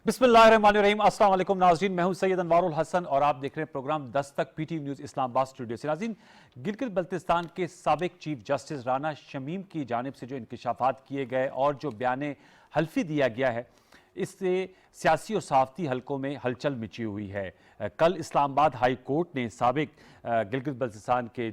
बिस्मिल्लाहिर्रहमानिर्रहीम। अस्सलाम वालेकुम नाज़रीन, मैं हूं सैयद अनवारुल हसन और आप देख रहे हैं programme Dastak PTV news Islamabad studio से। नाज़रीन, गिलगित बल्तिस्तान के साबिक चीफ जस्टिस राना शमीम की जानिब से जो इंकशाफात किए गए और जो बयान हल्फी दिया गया है, इससे सियासी और सहाफ़ती हलकों में हलचल मची हुई है। कल इस्लामाबाद हाई कोर्ट ने साबिक गिलगित बल्तिस्तान के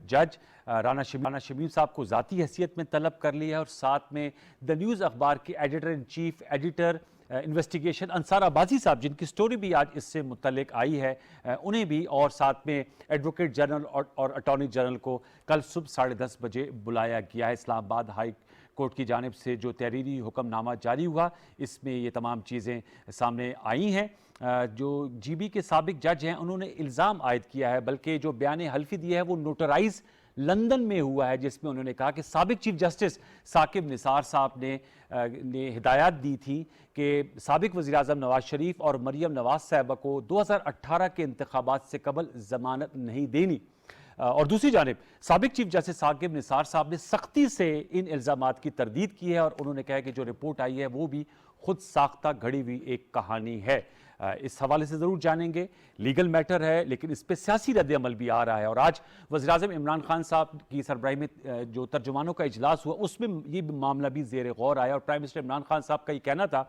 जज राना शमीम साहब को ज़ाती हैसियत में तलब कर लिया है और साथ में द न्यूज़ अखबार के editor in chief, editor investigation Ansar Abbasi साहब, जिनकी स्टोरी भी आज इससे मुतल्लिक आई है, उन्हें भी और साथ में एडवोकेट जनरल और अटॉर्नी जनरल को कल सुबह 10:30 बजे बुलाया गया है। इस्लामाबाद हाई कोर्ट की जानिब से जो तहरीरी हुक्मनामा जारी हुआ, इसमें ये तमाम चीज़ें सामने आई हैं। जो जीबी के साबिक जज हैं, उन्होंने इल्ज़ाम आयद किया है, बल्कि जो बयान हल्फी दिया है वो नोटराइज लंदन में हुआ है, जिसमें उन्होंने कहा कि साबिक चीफ जस्टिस साकिब निसार साहब ने हिदायत दी थी कि साबिक वज़ीर आज़म नवाज शरीफ और मरियम नवाज साहबा को 2018 के इंतखाबात से कबल ज़मानत नहीं देनी। और दूसरी जानिब साबिक चीफ जस्टिस साकिब निसार साहब ने सख्ती से इन इल्ज़ामात की तरदीद की है और उन्होंने कहा कि जो रिपोर्ट आई है वो भी खुद साख्ता घड़ी हुई एक कहानी है। इस हवाले से ज़रूर जानेंगे। लीगल मैटर है, लेकिन इस पर सियासी रद्द-ए-अमल भी आ रहा है। और आज वज़ीर-ए-आज़म इमरान खान साहब की सरबराही में जो तर्जुमानों का इजलास हुआ, उसमें ये मामला भी ज़ेर गौर आया और प्राइम मिनिस्टर इमरान खान साहब का ये कहना था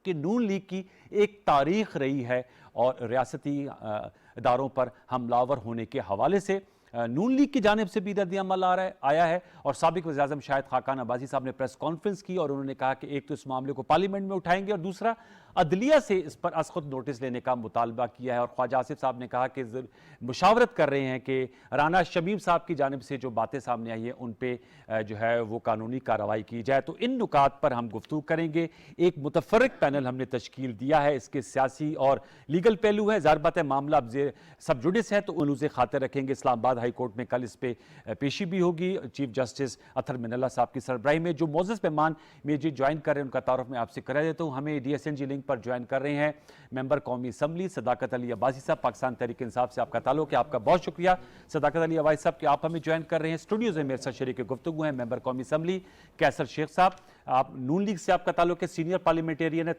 कि नून लीग की एक तारीख रही है और रियासती इदारों पर हमलावर होने के हवाले से नून लीग की जानिब से भी रद्द-ए-अमल आया है। और साबिक वज़ीर-ए-आज़म शाहिद खाकान अब्बासी साहब ने प्रेस कॉन्फ्रेंस की और उन्होंने कहा कि एक तो इस मामले को पार्लियामेंट में उठाएंगे और दूसरा अदलिया से इस पर अज़ खुद नोटिस लेने का मुतालबा किया है। और ख्वाजा आसिफ साहब ने कहा कि मुशावरत कर रहे हैं कि राना शमीम साहब की जानिब से जो बातें सामने आई हैं उन पर जो है वो कानूनी कार्रवाई की जाए। तो इन नुकात पर हम गुफ्तगू करेंगे। एक मुतफर्रिक पैनल हमने तश्कील दिया है, इसके सियासी और लीगल पहलू है। ज़ाहिर बात है मामला अब सब जुडिस है तो उनसे खातिर रखेंगे। इस्लामाबाद हाई कोर्ट में कल इस पर पेशी भी होगी चीफ जस्टिस अतर मिनल्ला साहब की सरबराही में। जो मोअज़्ज़ज़ मेहमान मेरे ज्वाइन कर रहे हैं उनका तारुफ मैं आपसे करा देता हूँ। हमें DSNG लिंक पर ज्वाइन कर रहे हैं मेंबर कौमी असम्बली सदाकत अली अब्बासी साहब। पाकिस्तान तहरीक इंसाफ से आपका ताल्लुक है, आपका बहुत शुक्रिया सदाकत अली अब्बासी साहब कि आप हमें ज्वाइन कर रहे हैं। स्टूडियोज में मेरे साथ शरीक गुफ्तगू हैं मेंबर कौमी असम्बली कैसर शेख साहब, आप नून लीग से आपका ताल्लुक है, सीनियर पार्लियामेंटेरियन है।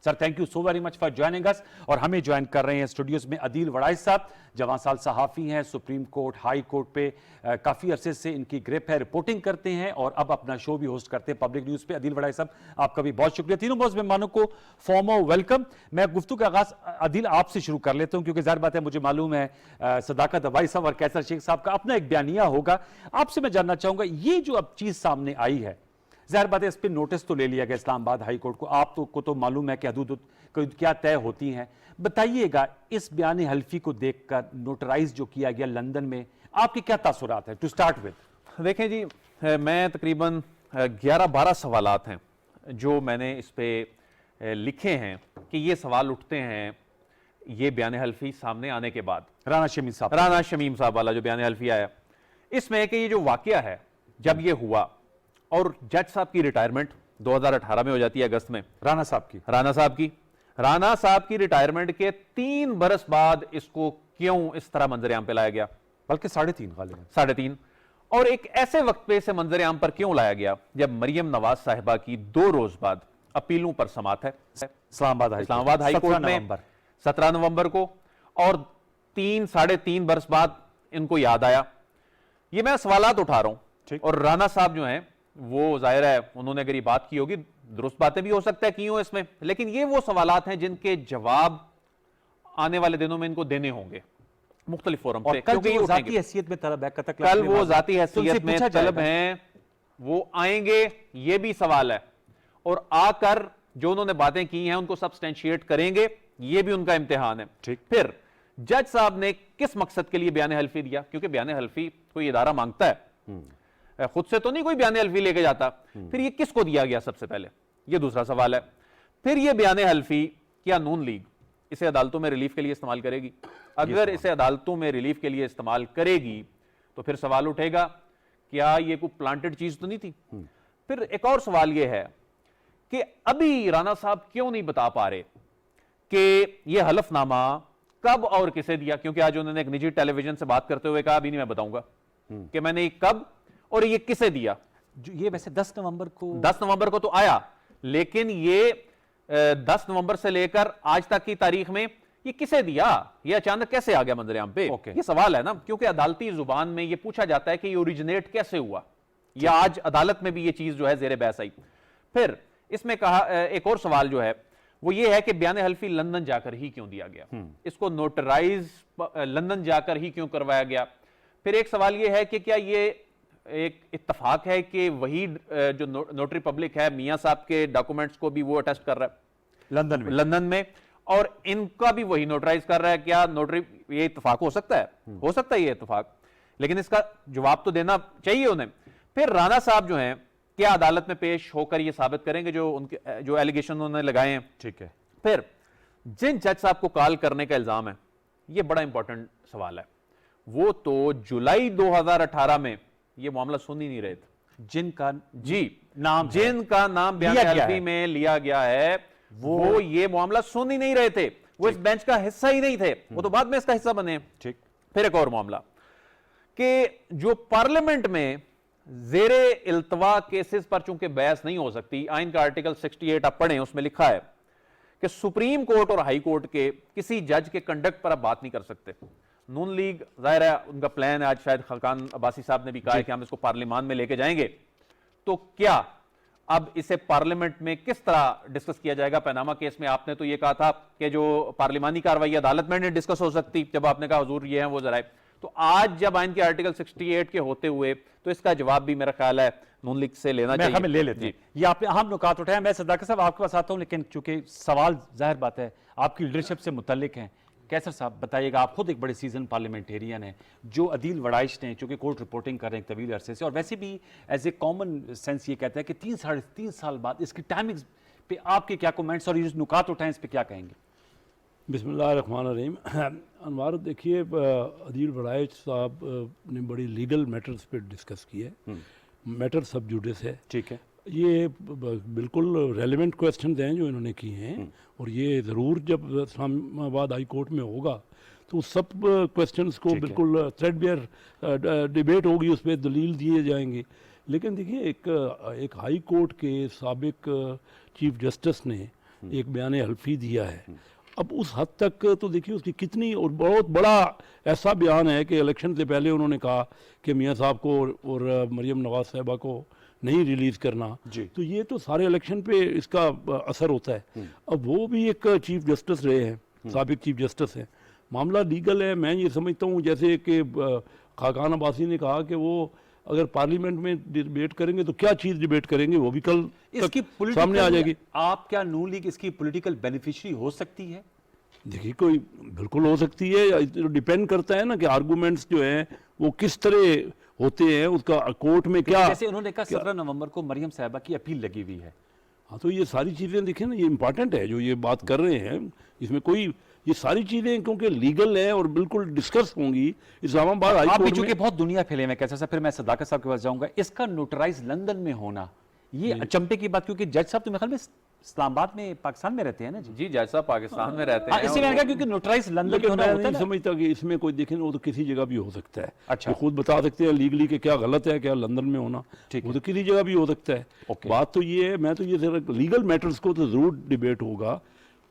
Sir, thank you so very much for joining us. और हमें ज्वाइन कर रहे हैं स्टूडियोज में अदील वड़ाइच साहब, जवान साल सहाफ़ी हैं, सुप्रीम कोर्ट हाई कोर्ट पे काफ़ी अरसे से इनकी ग्रिप है, रिपोर्टिंग करते हैं और अब अपना शो भी होस्ट करते हैं पब्लिक न्यूज़ पे। अदील वड़ाइच साहब, आपका भी बहुत शुक्रिया। तीनों मोअज़्ज़ज़ मेहमानों को फॉर्मल वेलकम। मैं गुफ्तगू का आगाज़ अदील आपसे शुरू कर लेता हूँ, क्योंकि ज़ाहिर बात है मुझे मालूम है सदाकत अब्बासी साहब और कैसर शेख साहब का अपना एक बयानिया होगा। आपसे मैं जानना चाहूँगा, ये जो अब चीज़ सामने आई है, ज़ाहिर बात है इस पर नोटिस तो ले लिया गया इस्लामाबाद हाई कोर्ट को, आप को तो मालूम है कि हदूद क्या तय होती हैं। बताइएगा इस बयान हल्फी को देखकर नोटराइज जो किया गया लंदन में, आपके क्या तासुरात हैं टू स्टार्ट विद? देखें जी, मैं तकरीबन 11-12 सवालात हैं जो मैंने इस पे लिखे हैं कि ये सवाल उठते हैं ये बयान हल्फी सामने आने के बाद। राना शमीम साहब वाला जो बयान हल्फी आया, इसमें कि ये जो वाकया है जब ये हुआ और जज साहब की रिटायरमेंट 2018 में हो जाती है अगस्त में, राना साहब की रिटायरमेंट के 3 बरस बाद इसको क्यों इस तरह मंजरेआम पे लाया गया, बल्कि 3.5 और एक ऐसे वक्त पे इसे मंजरेआम पर क्यों लाया गया जब मरियम नवाज साहिबा की 2 रोज बाद अपीलों पर समात है इस्लामाबाद हाई कोर्ट में 17 नवंबर को, और 3-3.5 बरस बाद इनको याद आया। ये मैं सवालात उठा रहा हूं और राना साहब जो हैं वो जाहिर है उन्होंने अगर ये बात की होगी, दुरुस्त बातें भी हो सकता है की हो इसमें, लेकिन ये वो सवालात हैं जिनके जवाब आने वाले दिनों में इनको देने होंगे मुख्तलिफ फोरम पे, क्योंकि वो जाती हैसियत में तलब है, कल वो जाती हैसियत में तलब हैं, वो आएंगे, ये भी सवाल है, और आकर जो उन्होंने बातें की हैं उनको सब्सटेंशिएट करेंगे, ये भी उनका इम्तिहान है। फिर जज साहब ने किस मकसद के लिए बयान हल्फी दिया, क्योंकि बयान हल्फी कोई इदारा मांगता है, खुद से तो नहीं कोई बयान हल्फी लेके जाता, फिर ये किसको दिया गया सबसे पहले, ये दूसरा सवाल है। फिर ये बयान हल्फी क्या नून लीग इसे अदालतों में रिलीफ के लिए इस्तेमाल करेगी? अगर इसे अदालतों में रिलीफ के लिए इस्तेमाल करेगी तो फिर सवाल उठेगा क्या ये कोई प्लांटेड चीज तो नहीं थी? फिर एक और सवाल ये है कि अभी राना साहब क्यों नहीं बता पा रहे कि ये हलफनामा कब और किसे दिया, क्योंकि आज उन्होंने एक निजी टेलीविजन से बात करते हुए कहा अभी नहीं मैं बताऊंगा कि मैंने कब और ये किसे दिया। ये वैसे 10 नवंबर को तो आया, लेकिन ये 10 नवंबर से लेकर आज तक की तारीख में ये किसे दिया, ये अचानक कैसे आ गया मंजरेआम पे? ये सवाल है ना, क्योंकि अदालती जुबान में ये पूछा जाता है कि ये ओरिजिनेट कैसे हुआ, या आज अदालत में भी ये चीज जो है जेरे बहस आई। फिर इसमें कहा एक और सवाल जो है वो ये है कि बयान हल्फी लंदन जाकर ही क्यों दिया गया, इसको नोटराइज लंदन जाकर ही क्यों करवाया गया। फिर एक सवाल ये है कि क्या ये एक इत्तफाक है कि वही जो नोटरी पब्लिक है मियां साहब के डॉक्यूमेंट्स को भी वो अटेस्ट कर रहा है लंदन में और इनका भी वही नोटराइज कर रहा है? क्या नोटरी, ये इत्तफाक हो सकता है? हो सकता है ये इत्तफाक, लेकिन इसका जवाब तो देना चाहिए उन्हें। फिर राणा साहब जो हैं क्या अदालत में पेश होकर ये साबित करेंगे जो उनके जो एलिगेशन उन्होंने लगाए हैं? ठीक है। फिर जिन जज साहब को कॉल करने का इल्जाम है, ये बड़ा इंपॉर्टेंट सवाल है, वो तो जुलाई 2018 में ये मामला सुन ही नहीं रहे थे। जिनका नाम बयान हल्फी में लिया गया है वो ये मामला सुन ही नहीं रहे थे, वो इस बेंच का हिस्सा ही नहीं थे, वो तो बाद में इसका हिस्सा बने। ठीक। फिर एक और मामला कि जो पार्लियामेंट में जेरे इल्तवा केसेस पर चूंकि बहस नहीं हो सकती, आइन का आर्टिकल 68 आप पढ़ें, उसमें लिखा है कि सुप्रीम कोर्ट और हाई कोर्ट के किसी जज के कंडक्ट पर आप बात नहीं कर सकते। नून लीग जाहिर है उनका प्लान है, आज शायद खाकान अब्बासी साहब ने भी कहा है कि हम इसको पार्लियामान में लेके जाएंगे, तो क्या अब इसे पार्लियामेंट में किस तरह डिस्कस किया जाएगा? पनामा केस में आपने तो ये कहा था कि जो पार्लियामानी कार्रवाई अदालत में नहीं डिस्कस हो सकती, जब आपने कहा हुजूर ये हैं वो जराए, तो आज जब आइन के आर्टिकल 68 के होते हुए तो इसका जवाब भी मेरा ख्याल है नून लीग से लेना चाहिए। हमें ले लेते हैं, ये आपने अहम नुकात उठाया। मैं सदाकत साहब आपके पास आता हूं, लेकिन चूंकि सवाल जाहिर बात है आपकी लीडरशिप से मुतल्लिक हैं। कैसर साहब बताइएगा, आप खुद एक बड़े सीजन पार्लियामेंटेरियन हैं, जो अदील वड़ाइश ने चूंकि कोर्ट रिपोर्टिंग कर रहे हैं तवील अरसे से, और वैसे भी एज ए कॉमन सेंस ये कहता है कि 3-3.5 साल बाद इसकी टाइमिंग पे आपके क्या कमेंट्स और ये नुकात उठाएं, इस पे क्या कहेंगे? बिस्मिल्लाहिर्रहमानिर्रहीम। अनवार, देखिए अदील वड़ाइश साहब ने बड़ी लीगल मैटर्स पे डिस्कस किया है, मैटर सब जुडिस है, ठीक है, ये बिल्कुल रेलेवेंट क्वेश्चन हैं जो इन्होंने किए हैं, और ये ज़रूर जब इस्लामाबाद हाई कोर्ट में होगा तो सब क्वेश्चंस को बिल्कुल थ्रेडबेयर डिबेट होगी, उस पर दलील दिए जाएंगे। लेकिन देखिए एक हाई कोर्ट के साबिक चीफ जस्टिस ने एक बयान हल्फी दिया है, अब उस हद तक तो देखिए उसकी कितनी, और बहुत बड़ा ऐसा बयान है कि इलेक्शन से पहले उन्होंने कहा कि मियां साहब को और मरियम नवाज साहिबा को नहीं रिलीज करना, तो ये तो सारे इलेक्शन पे इसका असर होता है। अब वो भी एक चीफ जस्टिस रहे हैं, साबिक चीफ जस्टिस हैं, मामला लीगल है। मैं ये समझता हूँ जैसे कि खाकान अब्बासी ने कहा कि वो अगर पार्लियामेंट में डिबेट करेंगे तो क्या चीज डिबेट करेंगे, वो भी कल इसकी सामने आ जाएगी। आप क्या नून लीग इसकी पॉलिटिकल बेनिफिशियरी हो सकती है? देखिए कोई बिल्कुल हो सकती है, डिपेंड करता है ना कि आर्गूमेंट्स जो हैं वो किस तरह होते हैं, उसका कोर्ट में क्या, जैसे उन्होंने कहा 17 नवंबर को मरियम साहिबा की अपील लगी हुई है। हाँ, तो ये सारी चीज़ें देखें ना, ये इंपॉर्टेंट है जो ये बात कर रहे हैं, इसमें कोई ये सारी चीज़ें क्योंकि लीगल है और बिल्कुल डिस्कस होंगी इस्लामाबाद हाई कोर्ट में। बहुत दुनिया फैले में कैसा, फिर मैं सदाकत साहब के पास जाऊंगा, इसका नोटराइज लंदन में होना ये अचंभे की बात, क्योंकि जज साहब तो मेरे ख्याल में इस्लामाबाद में पाकिस्तान में रहते हैं ना? जी जज साहब पाकिस्तान में रहते हैं, इसी मैंने कहा क्योंकि नोटराइज लंदन में होना होता है। नहीं समझता कि इसमें कोई देखें, वो तो किसी जगह भी हो सकता है। अच्छा, तो खुद बता सकते हैं लीगली के क्या गलत है, क्या लंदन में होना, वो तो किसी जगह भी हो सकता है। बात तो ये है, मैं तो ये लीगल मैटर्स को तो जरूर डिबेट होगा,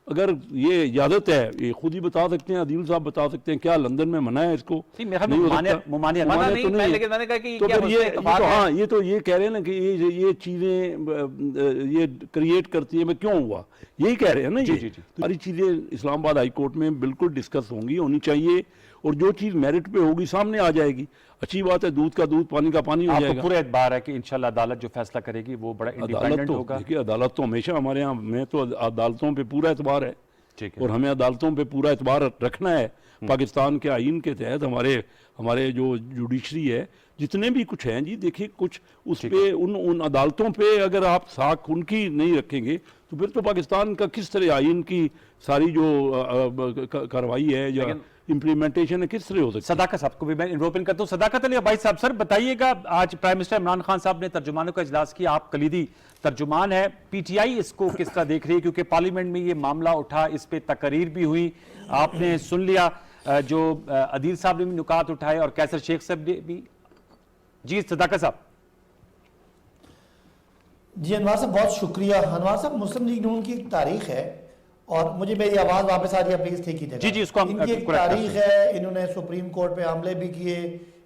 अगर ये इजाजत है, ये खुद ही बता सकते हैं, अदील साहब बता सकते हैं, क्या लंदन में मना है इसको? हाँ, ये तो ये कह रहे हैं ना कि ये चीजें ये क्रिएट करती है, मैं क्यों हुआ, यही कह रहे हैं ना। ये सारी चीजें इस्लामाबाद हाई कोर्ट में बिल्कुल डिस्कस होंगी, होनी चाहिए, और जो चीज मेरिट पे होगी सामने आ जाएगी। अच्छी बात है, दूध का दूध पानी का पानी हो जाएगा। पूरा एतबार है कि इंशाल्लाह अदालत जो फैसला करेगी वो बड़ा इंडिपेंडेंट होगा। देखिए अदालत तो हमेशा हमारे यहाँ, मैं तो अदालतों पे पूरा एतबार है, और हमें अदालतों पे पूरा एतबार रखना है। पाकिस्तान के आइन के तहत हमारे जो जुडिशरी है, जितने भी कुछ हैं जी, देखिए कुछ उस पे उन अदालतों पे अगर आप साख उनकी नहीं रखेंगे तो फिर तो पाकिस्तान का किस तरह आइन की सारी जो कार्रवाई है या इंप्लीमेंटेशन है किस तरह हो सकती है। सदाकत साहब को भी मैं इन्वोपन करता हूँ। सदाकत अली भाई साहब, सर बताइएगा, आज प्राइम मिनिस्टर इमरान खान साहब ने तर्जुमानों का इजलास किया, आप कलीदी तर्जुमान है, पीटीआई इसको किस तरह देख रही है, क्योंकि पार्लियामेंट में ये मामला उठा, इस पे तकरीर भी हुई, आपने सुन लिया, जो अदील साहब ने भी नुकात उठाए और कैसर शेख साहब ने भी। जी सदाकत साहब। जी अनवार साहब बहुत शुक्रिया। अनवार साहब, मुस्लिम लीग नून की एक तारीख है, और मुझे मेरी आवाज़ वापस आ रही है, प्लीज़ ठीक कीजिएगा। जी जी, इसको हम इनकी एक तारीख है, इन्होंने सुप्रीम कोर्ट पे हमले भी किए,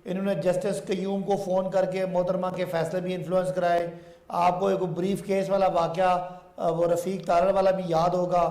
इन्होंने जस्टिस कयूम को फ़ोन करके मोहतरमा के फैसले भी इन्फ्लुएंस कराए। आपको एक ब्रीफ केस वाला वाक़या वो रफ़ीक तारड़ वाला भी याद होगा।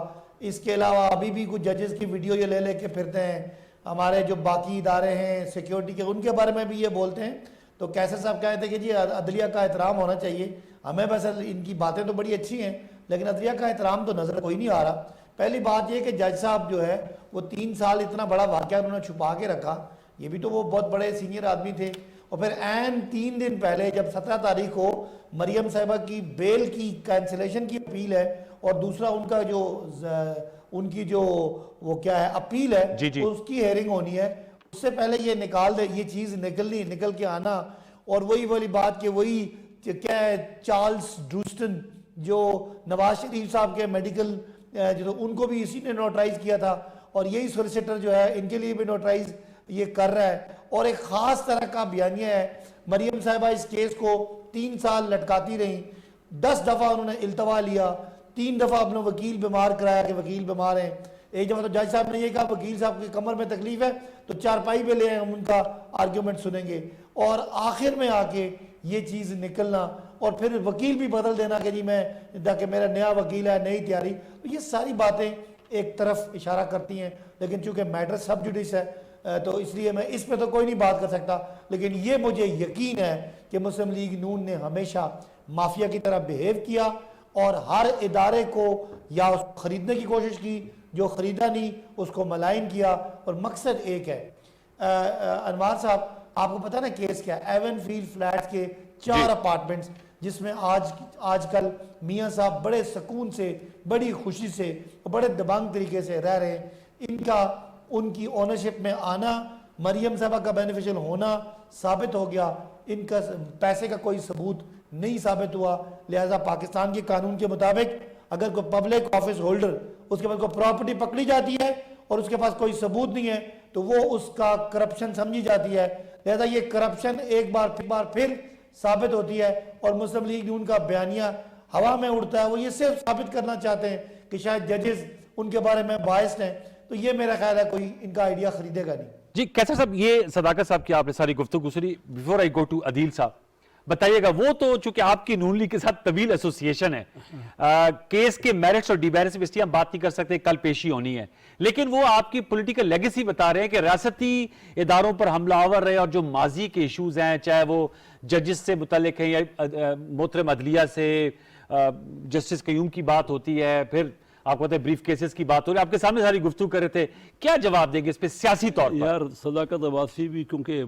इसके अलावा अभी भी कुछ जजेस की वीडियो ये ले लेके फिरते हैं। हमारे जो बाकी इदारे हैं सिक्योरिटी के, उनके बारे में भी ये बोलते हैं। तो कैसे साहब कहते हैं कि जी अदलिया का एहतराम होना चाहिए। हमें वैसे इनकी बातें तो बड़ी अच्छी हैं, लेकिन अदलिया का एहतराम तो नज़र कोई नहीं आ रहा। पहली बात ये कि जज साहब जो है वो 3 साल इतना बड़ा वाक़या उन्होंने छुपा के रखा, ये भी तो वो बहुत बड़े सीनियर आदमी थे। और फिर एन 3 दिन पहले जब 17 तारीख को मरियम साहिबा की बेल की कैंसिलेशन की अपील है, और दूसरा उनका जो उनकी जो वो क्या है अपील है, जी जी। उसकी हेयरिंग होनी है, उससे पहले ये निकाल दे, ये चीज़ निकल के आना। और वही वाली बात कि वही क्या है, चार्ल्स ड्रूस्टन जो नवाज शरीफ साहब के मेडिकल जो उनको भी इसी ने नोटराइज किया था, और यही सोलिसिटर जो है इनके लिए भी नोटराइज ये कर रहा है। और एक ख़ास तरह का बयानिया है, मरियम साहिबा इस केस को 3 साल लटकाती रहीं, 10 दफ़ा उन्होंने इल्तवा लिया, 3 दफ़ा अपना वकील बीमार कराया कि वकील बीमार हैं। एक दफ़ा तो जज साहब ने ये कहा वकील साहब की कमर में तकलीफ है तो चारपाई पे ले आए, हम उनका आर्ग्यूमेंट सुनेंगे। और आखिर में आके ये चीज़ निकलना, और फिर वकील भी बदल देना कि जी मैं ताकि मेरा नया वकील है, नई तैयारी। तो ये सारी बातें एक तरफ इशारा करती हैं, लेकिन चूंकि मैटर सब जुडिस है तो इसलिए मैं इस पे तो कोई नहीं बात कर सकता। लेकिन ये मुझे यकीन है कि मुस्लिम लीग नून ने हमेशा माफिया की तरह बिहेव किया, और हर इदारे को या उसको ख़रीदने की कोशिश की, जो ख़रीदा नहीं उसको मलाइन किया, और मकसद एक है। अनवार साहब, आपको पता ना केस क्या है, एवनफील्ड फ्लैट्स के 4 अपार्टमेंट्स जिसमें आजकल मियाँ साहब बड़े सुकून से, बड़ी खुशी से, बड़े दबंग तरीके से रह रहे हैं। इनका उनकी ओनरशिप में आना, मरियम साहबा का बेनिफिशियल होना साबित हो गया, इनका पैसे का कोई सबूत नहीं साबित हुआ। लिहाजा पाकिस्तान के कानून के मुताबिक अगर कोई पब्लिक ऑफिस होल्डर, उसके पास कोई प्रॉपर्टी पकड़ी जाती है और उसके पास कोई सबूत नहीं है, तो वो उसका करप्शन समझी जाती है। लिहाजा ये करप्शन एक बार फिर साबित होती है, और मुस्लिम लीग नून का बयानिया हवा में उड़ता है। वो ये सिर्फ साबित करना चाहते हैं कि शायद जजेस उनके बारे में बायस्ड हैं। तो ये मेरा ख्याल है कोई इनका आइडिया खरीदेगा नहीं। जी कैसर साहब, ये सदाकत साहब की आपने सारी गुफ्तगू सुनी। Before I go to Adeel साहब, बताइएगा, वो तो चूंकि आपकी नून लीग के साथ तवील एसोसिएशन है, केस के मेरिट्स और डिमेरिट्स इसलिए हम बात नहीं कर सकते, कल पेशी होनी है, लेकिन वो आपकी पॉलिटिकल लेगेसी बता रहे हैं कि रियासती इदारों पर हमलावर रहे, और जो माजी के इशूज हैं, चाहे वो जजिस से मुतल्लिक है या मोहतरम अदलिया से जस्टिस कयूम की बात होती है, फिर आपको पता है ब्रीफ केसेस की बात हो रही है, आपके सामने सारी गुफ्तगू कर रहे थे, क्या जवाब देंगे इस पे सियासी तौर पर? यार सदाकत अब्बासी भी, क्योंकि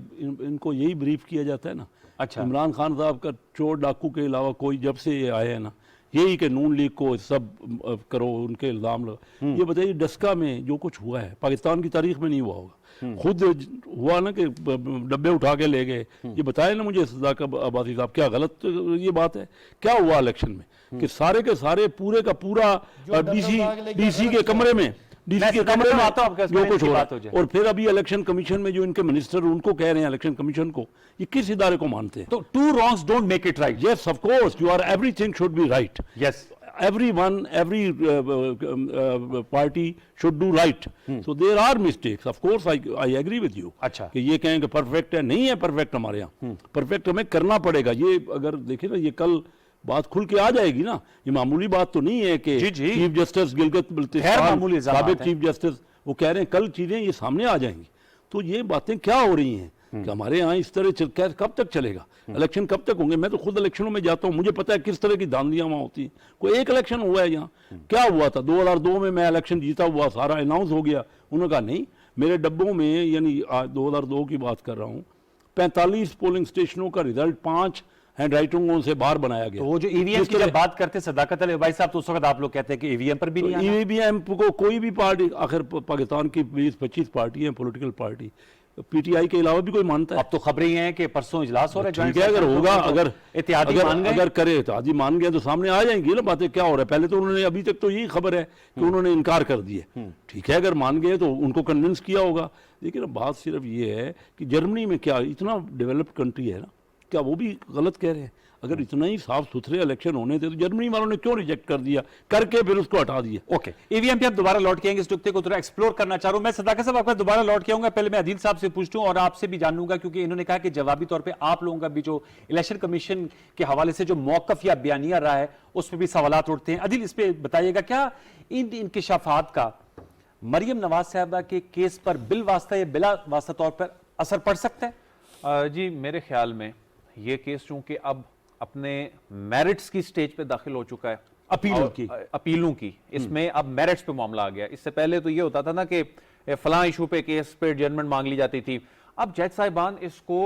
इनको यही ब्रीफ किया जाता है ना। अच्छा, इमरान खान साहब का चोर डाकू के अलावा कोई जब से ये आए हैं ना, यही कि नून लीग को सब करो, उनके इल्ज़ाम लगा। ये बताइए डस्का में जो कुछ हुआ है पाकिस्तान की तारीख में नहीं हुआ होगा। खुद हुआ ना कि डब्बे उठा के ले गए। ये बताए ना मुझे सदाकत अब्बासी साहब, क्या गलत ये बात है? क्या हुआ इलेक्शन में कि सारे के सारे पूरे का पूरा डीसी के कमरे में आता हूं जो कुछ हो रहा है। और फिर अभी इलेक्शन कमीशन में जो इनके मिनिस्टर उनको कह रहे हैं, इलेक्शन कमीशन को, ये किस इदारे को मानते हैं? तो two wrongs don't make it right. Yes of course, you are everything should be right. Yes, everyone, every party should do right. So there are mistakes. Of course, I agree with you. अच्छा, कि ये कहें कि perfect है, नहीं है perfect हमारे यहाँ। परफेक्ट हमें करना पड़ेगा। ये अगर देखें ना, ये कल बात खुल के आ जाएगी ना, ये मामूली बात तो नहीं है कि चीफ जस्टिस गिलगित बल्तिस्तान, साबिक चीफ जस्टिस, वो कह रहे हैं कल चीजें ये सामने आ जाएंगी। तो ये बातें क्या हो रही हैं कि हमारे यहाँ इस तरह कब तक चलेगा? इलेक्शन कब तक होंगे? मैं तो खुद इलेक्शनों में जाता हूँ, मुझे पता है किस तरह की धांधलियां वहाँ होती हैं। कोई एक इलेक्शन हुआ है यहाँ? क्या हुआ था? 2002 में मैं इलेक्शन जीता हुआ, सारा अनाउंस हो गया। उन्होंने कहा नहीं, मेरे डब्बों में, यानी 2002 की बात कर रहा हूँ, 45 पोलिंग स्टेशनों का रिजल्ट 5 हैंड राइटिंगों से बाहर बनाया गया। तो वो जो ईवीएम की जब बात करते सदाकत अली भाई साहब, तो उस वक्त आप लोग कहते हैं कि ईवीएम पर भी नहीं आना। ईवीएम को कोई भी पार्टी, आखिर पाकिस्तान की 20-25 पार्टी है, पॉलिटिकल पार्टी, पीटीआई के अलावा भी कोई मानता है? अब तो खबरें हैं कि परसों इजलास हो रहा है। ठीक है, अगर होगा, अगर अगर करे इत्तेहादी मान गए तो सामने आ जाएंगी ना बातें। क्या हो रहा है? पहले तो उन्होंने, अभी तक तो यही खबर है कि उन्होंने इनकार कर दिया। ठीक है, अगर मान गए तो उनको कन्विंस किया होगा। लेकिन बात सिर्फ ये है कि जर्मनी में क्या इतना डेवलप्ड कंट्री है ना, क्या वो भी गलत कह रहे हैं? अगर इतना ही साफ सुथरे इलेक्शन होने थे तो जर्मनी वालों ने क्यों रिजेक्ट कर दिया, करके फिर उसको हटा दिया। ओके, ईवीएम पे हम दोबारा लौट के आएंगे, इस नुक्ते को थोड़ा एक्सप्लोर करना चाह रहा हूं मैं। सदाकत साहब आपका दोबारा लौट के आऊंगा, पहले मैं अदील साहब से पूछता हूं और आपसे भी जानूंगा, क्योंकि इन्होंने कहा कि जवाबी तौर पे आप लोगों का भी जो इलेक्शन कमीशन के हवाले से जो मौकफ या बयानिया रहा है उस पर भी सवालात उठते हैं। अदील, इस पे बताइएगा, क्या इन इंकिशाफात का मरियम नवाज साहबा के केस पर बिल वास्ता या बिला वास्ता तौर पर असर पड़ सकता है? जी, मेरे ख्याल में ये केस चूंकि अब अपने मेरिट्स की स्टेज पे दाखिल हो चुका है, अपीलों की, इसमें अब मेरिट्स पे मामला आ गया। इससे पहले तो ये होता था ना कि फलां इशू पे केस पे एडजर्नमेंट मांग ली जाती थी। अब जज साहिबान इसको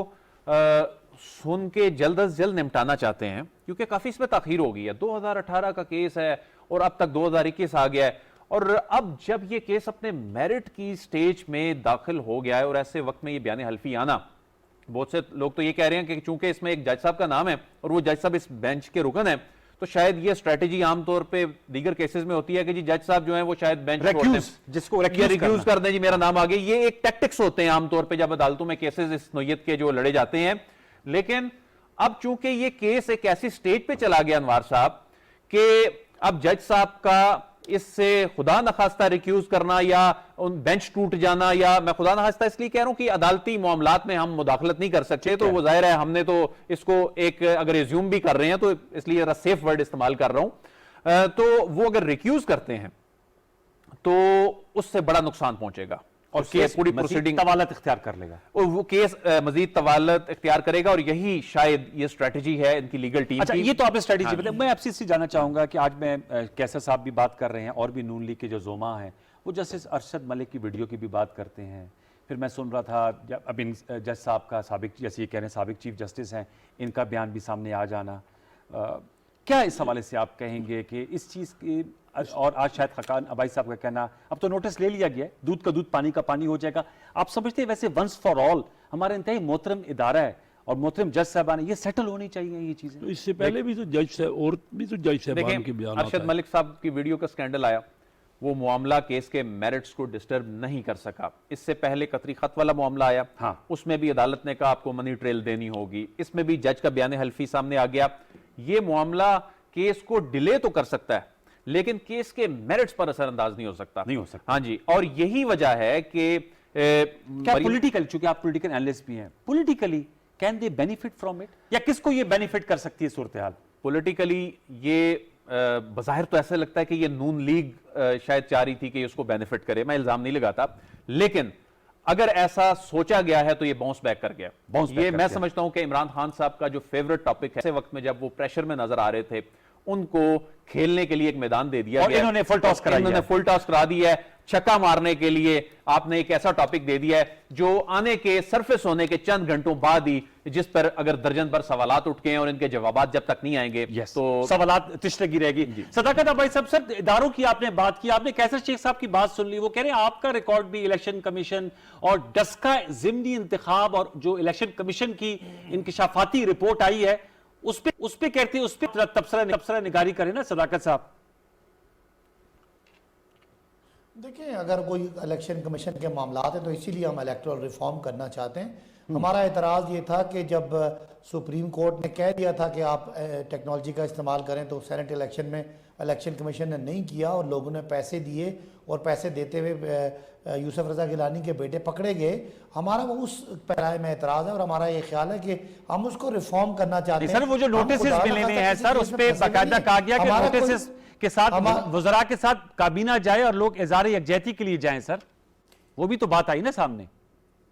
सुन के जल्द अज जल्द निपटाना चाहते हैं, क्योंकि काफी इसमें ताखीर हो गई है। 2018 का केस है और अब तक 2021 आ गया है, और अब जब ये केस अपने मेरिट की स्टेज में दाखिल हो गया है और ऐसे वक्त में ये बयान हल्फी आना, बहुत से लोग तो ये कह रहे हैं कि चूंकि इसमें एक जज साहब का नाम है और वो जज साहब इस बेंच के रुकन है, तो शायद ये स्ट्रेटजी आमतौर पे दीगर केसेस में होती है कि जी जज साहब जो है वो शायद बेंच जिसको रिक्यूज कर दें, जी मेरा नाम आ गया। ये एक टैक्टिक्स होते हैं आमतौर पे जब अदालतों में केसेस इस नोयत के जो लड़े जाते हैं। लेकिन अब चूंकि ये केस एक ऐसी स्टेज पे चला गया अनवार साहब कि अब जज साहब का इससे खुदा नखास्ता रिक्यूज करना या उन बेंच टूट जाना, या मैं खुदा नखास्ता इसलिए कह रहा हूं कि अदालती मामलात में हम मुदाखलत नहीं कर सकते, तो वो जाहिर है हमने तो इसको एक अगर एज्यूम भी कर रहे हैं तो इसलिए जरा सेफ वर्ड इस्तेमाल कर रहा हूं, तो वो अगर रिक्यूज करते हैं तो उससे बड़ा नुकसान पहुंचेगा और केस पूरी प्रोसीडिंग तवालत इख्तियार कर लेगा और वो केस मजीद तवालत इख्तियार करेगा, और यही शायद ये स्ट्रेटजी है इनकी लीगल टीम अच्छा, की। ये तो आपने स्ट्रेटजी बताई। मैं आपसे इससे जानना चाहूंगा कि आज मैं कैसर साहब भी बात कर रहे हैं और भी नून लीग के जो जोमा हैं वो जस्टिस अरशद मलिक की वीडियो की भी बात करते हैं। फिर मैं सुन रहा था अब इन जज साहब का साबिक, जैसे ये कह रहे हैं साबिक चीफ जस्टिस हैं, इनका बयान भी सामने आ जाना, क्या इस हवाले से आप कहेंगे कि इस चीज़ की, और आज शायद खकान अबाई साहब का कहना अब तो नोटिस ले लिया गया है, दूध का दूध पानी का पानी हो जाएगा। आप समझते हैं वैसे वंस फॉर ऑल हमारा इंतहाई मोहतरम इदारा है और मोहतरम जज साहबान है, ये सेटल होनी चाहिए ये चीजें? तो इससे पहले भी तो जज साहब और भी तो जज साहबान के बयान अरशद मलिक साहब की वीडियो का स्कैंडल आया, वो मामला केस के मेरिट्स को डिस्टर्ब नहीं कर सका। इससे पहले कतरी खत वाला मामला आया, हाँ, उसमें भी अदालत ने कहा आपको मनी ट्रेल देनी होगी, इसमें भी जज का बयान हल्फी सामने आ गया। ये मामला केस को डिले तो कर सकता है लेकिन केस के मेरिट्स पर असरअंदाज नहीं हो सकता। हाँ जी, और यही वजह है कि क्या पॉलिटिकल, चूंकि आप पॉलिटिकल एनालिस्ट भी हैं, politically can they benefit from it, या किसको ये बेनिफिट कर सकती है सूरत हाल? पॉलिटिकली ये बज़ाहिर तो ऐसा लगता है कि ये नून लीग शायद चाह रही थी कि उसको बेनिफिट करे, मैं इल्जाम नहीं लगाता, लेकिन अगर ऐसा सोचा गया है तो ये बाउंस बैक कर गया। ये मैं समझता हूं कि इमरान खान साहब का जो फेवरेट टॉपिक है, ऐसे वक्त में जब वो प्रेशर में नजर आ रहे थे, उनको खेलने के लिए एक मैदान दे दिया गया, इन्होंने फुल टॉस कराई है, इन्होंने फुल टॉस करा दी है, छक्का मारने के लिए आपने एक ऐसा टॉपिक दे दिया है जो आने के सरफेस होने के चंद घंटों बाद ही, जिस पर अगर दर्जन भर सवालात उठ के हैं और इनके जवाबात जब तक नहीं आएंगे तो सवालात तिश्तगी रहेगी। सदाकत भाई साहब, सर इदारों की आपने बात की, आपने कैसर शेख साहब की बात सुन ली, वो कह रहे हैं आपका रिकॉर्ड भी इलेक्शन कमीशन और डस्का जिमनी इंतखाब और जो इलेक्शन कमीशन की इंकिशाफाती रिपोर्ट आई है उस पे कहते हैं, उस पे तबसरा निगारी करें ना सदाकत साहब। देखिए, अगर कोई इलेक्शन कमीशन के मामलात हैं तो इसीलिए हम इलेक्टोरल रिफॉर्म करना चाहते हैं। हमारा एतराज़ ये था कि जब सुप्रीम कोर्ट ने कह दिया था कि आप टेक्नोलॉजी का इस्तेमाल करें, तो सेनेट इलेक्शन में इलेक्शन कमीशन ने नहीं किया और लोगों ने पैसे दिए और पैसे देते हुए यूसुफ रज़ा गिलानी के बेटे पकड़े गए। हमारा वो उस पैराए में एतराज़ है और हमारा ये ख्याल है कि हम उसको रिफॉर्म करना चाहते हैं। सर वो जो नोटिस मिले हुए हैं सर, उस पर बाकायदा कहा गया कि नोटिस के साथ वज़रा के साथ काबीना जाए और लोग इज़हार यकजहती के लिए जाएं सर, वो भी तो बात आई ना सामने।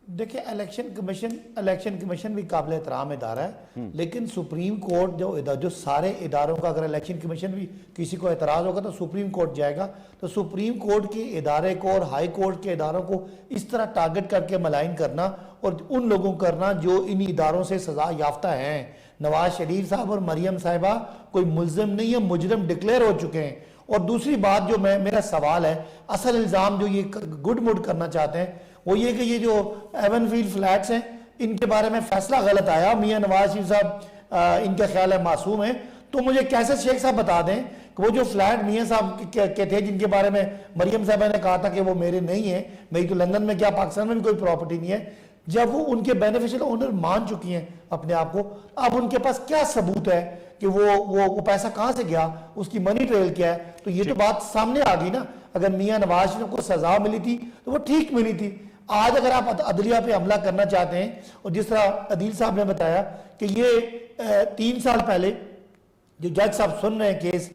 देखिए, इलेक्शन कमीशन भी काबिल एहतराम इदारा है, लेकिन सुप्रीम कोर्ट जो सारे इदारों का, अगर इलेक्शन कमीशन भी किसी को एतराज़ होगा तो सुप्रीम कोर्ट जाएगा, तो सुप्रीम कोर्ट के इदारे को और हाई कोर्ट के इदारों को इस तरह टारगेट करके मलाइन करना और उन लोगों करना जो इन इदारों से सजा याफ्ता हैं। नवाज शरीफ साहब और मरियम साहिबा कोई मुल्जिम नहीं है, मुजरिम डिक्लेयर हो चुके हैं। और दूसरी बात जो मेरा सवाल है, असल इल्ज़ाम जो ये गुड मुड करना चाहते हैं वो ये कि ये जो एवनफील्ड फ्लैट्स हैं इनके बारे में फैसला गलत आया, मियां नवाज शरीफ साहब इनका ख्याल है मासूम है, तो मुझे कैसे शेख साहब बता दें कि वो जो फ्लैट मियां साहब के थे जिनके बारे में मरियम साहबा ने कहा था कि वो मेरे नहीं है, मेरी तो लंदन में क्या पाकिस्तान में भी कोई प्रॉपर्टी नहीं है, जब वो उनके बेनिफिशियल ओनर मान चुकी हैं अपने आप को, अब उनके पास क्या सबूत है कि वो पैसा कहां से गया, उसकी मनी ट्रेल क्या है? तो ये तो बात सामने आ गई ना। अगर मियां नवाज शरीफ को सजा मिली थी तो वो ठीक मिली थी। आज अगर आप अदलिया पे हमला करना चाहते हैं, और जिस तरह अदील साहब ने बताया कि ये 3 साल पहले जो जज साहब सुन रहे हैं केस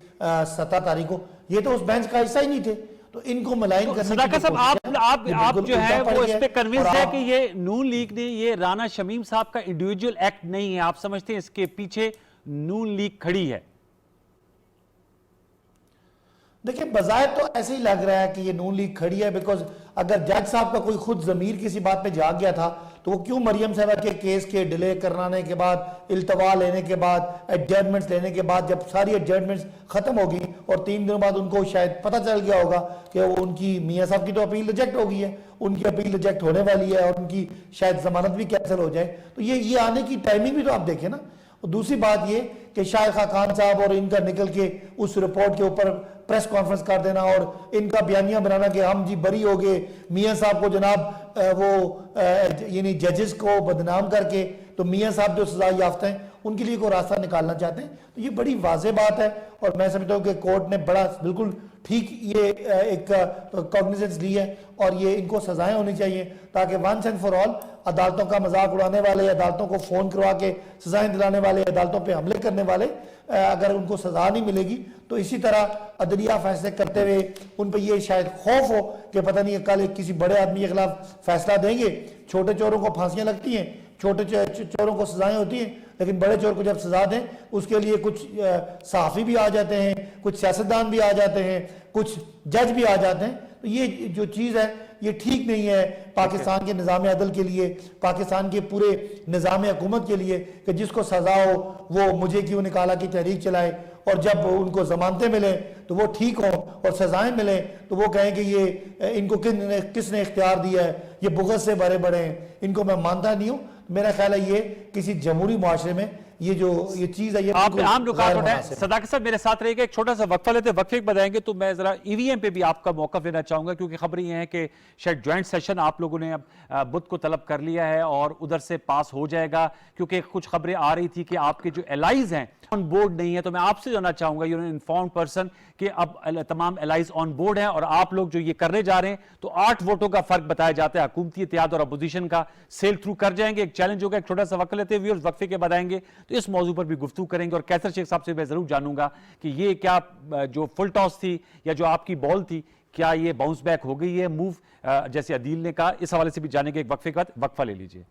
17 तारीख को, ये तो उस बेंच का हिस्सा ही नहीं थे। तो इनको मलाइन करने सदाकत साहब, आप जो है वो इस पे कन्विंस है कि ये नून लीग ने, ये राना शमीम साहब का इंडिविजुअल एक्ट नहीं है? आप समझते हैं इसके पीछे नून लीग खड़ी है? देखिए, बजाय तो ऐसे ही लग रहा है कि ये नून लीग खड़ी है, बिकॉज अगर जज साहब का कोई खुद जमीर किसी बात पे जाग गया था तो वो क्यों मरियम साहबा के केस के डिले कराने के बाद, इल्तवा लेने के बाद, एडजर्नमेंट्स लेने के बाद, जब सारी एडजर्नमेंट्स खत्म हो गई और 3 दिनों बाद उनको शायद पता चल गया होगा कि वो उनकी मियां साहब की तो अपील रिजेक्ट हो गई है, उनकी अपील रिजेक्ट होने वाली है और उनकी शायद जमानत भी कैंसिल हो जाए, तो ये आने की टाइमिंग भी तो आप देखें ना। और दूसरी बात ये कि शायखा खान साहब और इनका निकल के उस रिपोर्ट के ऊपर प्रेस कॉन्फ्रेंस कर देना और इनका बयानिया बनाना कि हम जी बरी हो गए, मियां साहब को जनाब यानी जजेस को बदनाम करके, तो मियां साहब जो सजा याफ्ता हैं उनके लिए कोई रास्ता निकालना चाहते हैं। तो ये बड़ी वाज़ेह बात है और मैं समझता हूँ कि कोर्ट ने बड़ा बिल्कुल ठीक ये एक कॉग्निजेंस ली है और ये इनको सजाएं होनी चाहिए, ताकि वंस एंड फॉर ऑल अदालतों का मजाक उड़ाने वाले, अदालतों को फोन करवा के सजाएं दिलाने वाले, अदालतों पे हमले करने वाले, अगर उनको सजा नहीं मिलेगी तो इसी तरह अदलिया फैसले करते हुए उन पर यह शायद खौफ हो कि पता नहीं कल किसी बड़े आदमी के खिलाफ फैसला देंगे। छोटे चोरों को फांसियां लगती हैं, छोटे चोरों को सजाएं होती हैं, लेकिन बड़े चोर को जब सजा दें उसके लिए कुछ सहाफ़ी भी आ जाते हैं, कुछ सियासतदान भी आ जाते हैं, कुछ जज भी आ जाते हैं। तो ये जो चीज़ है ये ठीक नहीं है पाकिस्तान के निज़ाम अदल के लिए, पाकिस्तान के पूरे निज़ाम हुकूमत के लिए, कि जिसको सजा हो वो मुझे क्यों निकाला की तहरीक चलाए और जब उनको जमानतें मिले तो वो ठीक हो और सजाएं मिले तो वो कहें कि ये इनको किसने इख्तियार दिया है, ये बुग़्ज़ से भरे बड़े हैं। इनको मैं मानता नहीं हूँ। मेरा ख्याल है ये किसी जमहूरी मुआशरे में ये चीज है, ये आप आम रुकावट है। सदाकत साहब मेरे साथ रहेगा, एक छोटा सा वक्फा लेते, वक्फे बताएंगे तो मैं जरा ईवीएम पे भी आपका मौका लेना चाहूंगा, क्योंकि खबर ये है कि शायद ज्वाइंट सेशन आप लोगों ने बुध को तलब कर लिया है और उधर से पास हो जाएगा, क्योंकि कुछ खबरें आ रही थी कि आपके जो एलाइज हैं ऑन बोर्ड नहीं है। तो मैं आपसे जानना चाहूंगा, यू इन्फॉर्म्ड पर्सन, कि अब तमाम एलाइज ऑन बोर्ड हैं और आप लोग जो ये करने जा रहे हैं तो 8 वोटों का फर्क बताया जाता है, हुकूमती इत्तेहाद और अपोजिशन का सेल थ्रू कर जाएंगे। एक चैलेंज होगा, एक छोटा सा वक्त लेते हुए वक्फे के बताएंगे तो इस मौजू पर भी गुफ्तगू करेंगे। और कैसर शेख साहब से मैं जरूर जानूंगा कि ये क्या जो फुल टॉस थी या जो आपकी बॉल थी, क्या ये बाउंस बैक हो गई है मूव, जैसे अदील ने कहा? इस हवाले से भी जानेंगे एक वक्फे के बाद। वक्फा ले लीजिए।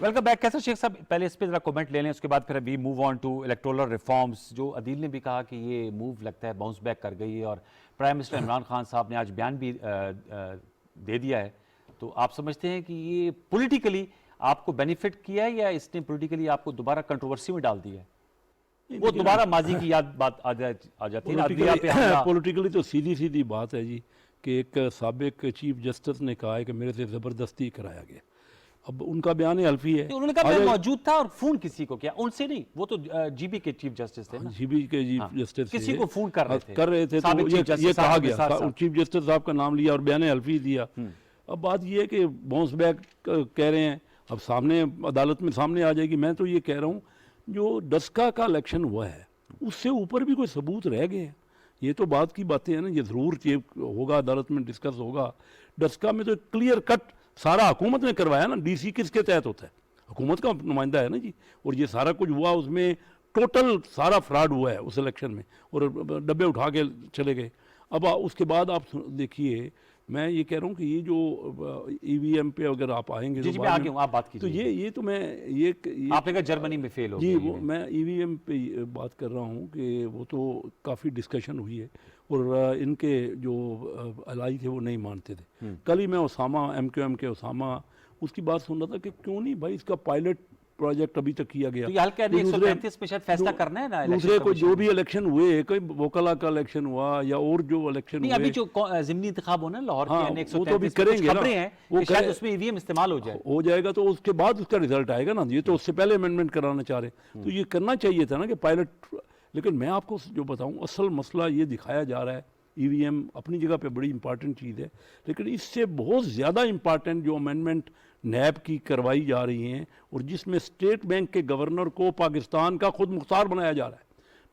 Welcome back. कैसा शेख साहब, पहले इस पे जरा कमेंट ले लें, उसके बाद फिर अभी move on to electoral reforms. जो अदील ने भी कहा कि ये मूव लगता है बाउंस बैक कर गई है, और प्राइम मिनिस्टर इमरान खान साहब ने आज बयान भी दे दिया है। तो आप समझते हैं कि ये पॉलिटिकली आपको बेनिफिट किया है, या इसने पॉलिटिकली आपको दोबारा कंट्रोवर्सी में डाल दिया है? वो दोबारा माजी की याद बात आ जाती है। पॉलिटिकली तो सीधी सीधी बात है जी कि एक साबिक चीफ जस्टिस ने कहा है कि मेरे से ज़बरदस्ती कराया गया। अब उनका बयान हल्फी है। उन्होंने कहा मैं मौजूद था और फोन किसी को किया, उनसे नहीं। वो तो जीबी के चीफ जस्टिस थे ना। जीबी के चीफ जस्टिस किसी को फोन कर रहे थे तो ये कहा गया, चीफ जस्टिस साहब का नाम लिया और बयान हल्फी दिया। अब बात ये है कि बाउंस बैक कह रहे हैं, अब सामने अदालत में सामने आ जाएगी। मैं तो ये कह रहा हूँ जो डस्का का इलेक्शन हुआ है उससे ऊपर भी कोई सबूत रह गए हैं। ये तो बात की बातें हैं ना, ये ज़रूर ये होगा, अदालत में डिस्कस होगा। डस्का में तो क्लियर कट सारा हुकूमत ने करवाया ना। डीसी किसके तहत होता है? हुकूमत का नुमाइंदा है ना जी। और ये सारा कुछ हुआ, उसमें टोटल सारा फ्रॉड हुआ है उस इलेक्शन में, और डब्बे उठा के चले गए। अब उसके बाद आप देखिए, मैं ये कह रहा हूँ कि ये जो ईवीएम पे अगर आप आएंगे जी, मैं आ गया हूँ, आप बात कीजिए। तो ये तो मैं ये आपने कहा जर्मनी में फेल हो जी, वो मैं ईवीएम पे बात कर रहा हूँ कि वो तो काफ़ी डिस्कशन हुई है, और इनके जो अलाई थे वो नहीं मानते थे। कल ही मैं ओसामा MQM के ओसामा उसकी बात सुन रहा था कि क्यों नहीं भाई इसका पायलट प्रोजेक्ट अभी तक किया गया। तो 135 में शायद फैसला करना है ना। दूसरे को जो भी इलेक्शन हुए, कोई वोकला का इलेक्शन हुआ या और जो इलेक्शन हुए, अभी जो ज़िमनी इंतखाब होना लाहौर के, वो तो अभी करेंगे ना, वो शायद उसमें ईवीएम इस्तेमाल हो जाएगा तो उसके बाद उसका रिजल्ट आएगा ना। ये तो उससे पहले अमेंडमेंट कराना चाह रहे, तो ये करना चाहिए था ना कि पायलट। लेकिन मैं आपको जो बताऊं, असल मसला ये दिखाया जा रहा है, ईवीएम अपनी जगह पे बड़ी इंपॉर्टेंट चीज़ है, लेकिन इससे बहुत ज़्यादा इंपॉर्टेंट जो अमेंडमेंट नैब की करवाई जा रही हैं, और जिसमें स्टेट बैंक के गवर्नर को पाकिस्तान का खुद मुख्तार बनाया जा रहा है।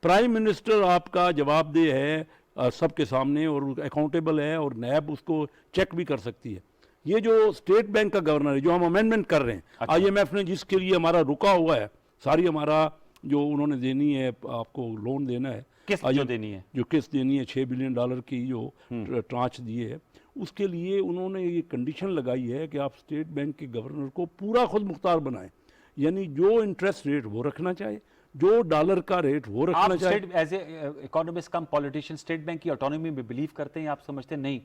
प्राइम मिनिस्टर आपका जवाबदेह है सबके सामने और अकाउंटेबल है, और नैब उसको चेक भी कर सकती है। ये जो स्टेट बैंक का गवर्नर है, जो हम अमेंडमेंट कर रहे हैं, IMF ने जिसके लिए हमारा रुका हुआ है, सारी हमारा जो उन्होंने देनी है, आपको लोन देना है, किस्त जो देनी है, जो किस्त देनी है, $6 बिलियन की जो ट्रांच दी है, उसके लिए उन्होंने ये कंडीशन लगाई है कि आप स्टेट बैंक के गवर्नर को पूरा खुद मुख्तार बनाएं। यानी जो इंटरेस्ट रेट वो रखना चाहे, जो डॉलर का रेट वो रखना चाहे। As a economist cum politician State Bank की ऑटोनॉमी में बिलीव करते हैं, आप समझते हैं? नहीं,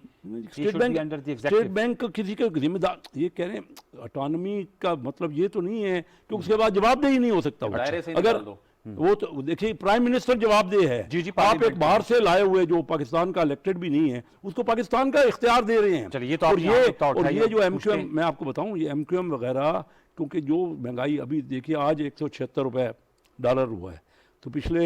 स्टेट बैंक किसी का जिम्मेदार, ये कह रहे हैं ऑटोनॉमी का मतलब ये तो नहीं है कि उसके बाद जवाबदेही नहीं हो सकता। अगर वो तो देखिए प्राइम मिनिस्टर जवाबदेह है। जी, आप एक बाहर से लाए हुए जो पाकिस्तान का इलेक्टेड भी नहीं है, उसको पाकिस्तान का इख्तियार दे रहे हैं। चलिए, तो और ये जो MQM, मैं आपको बताऊं, ये MQM वगैरह, क्योंकि जो महंगाई अभी देखिए आज $176 हुआ है, तो पिछले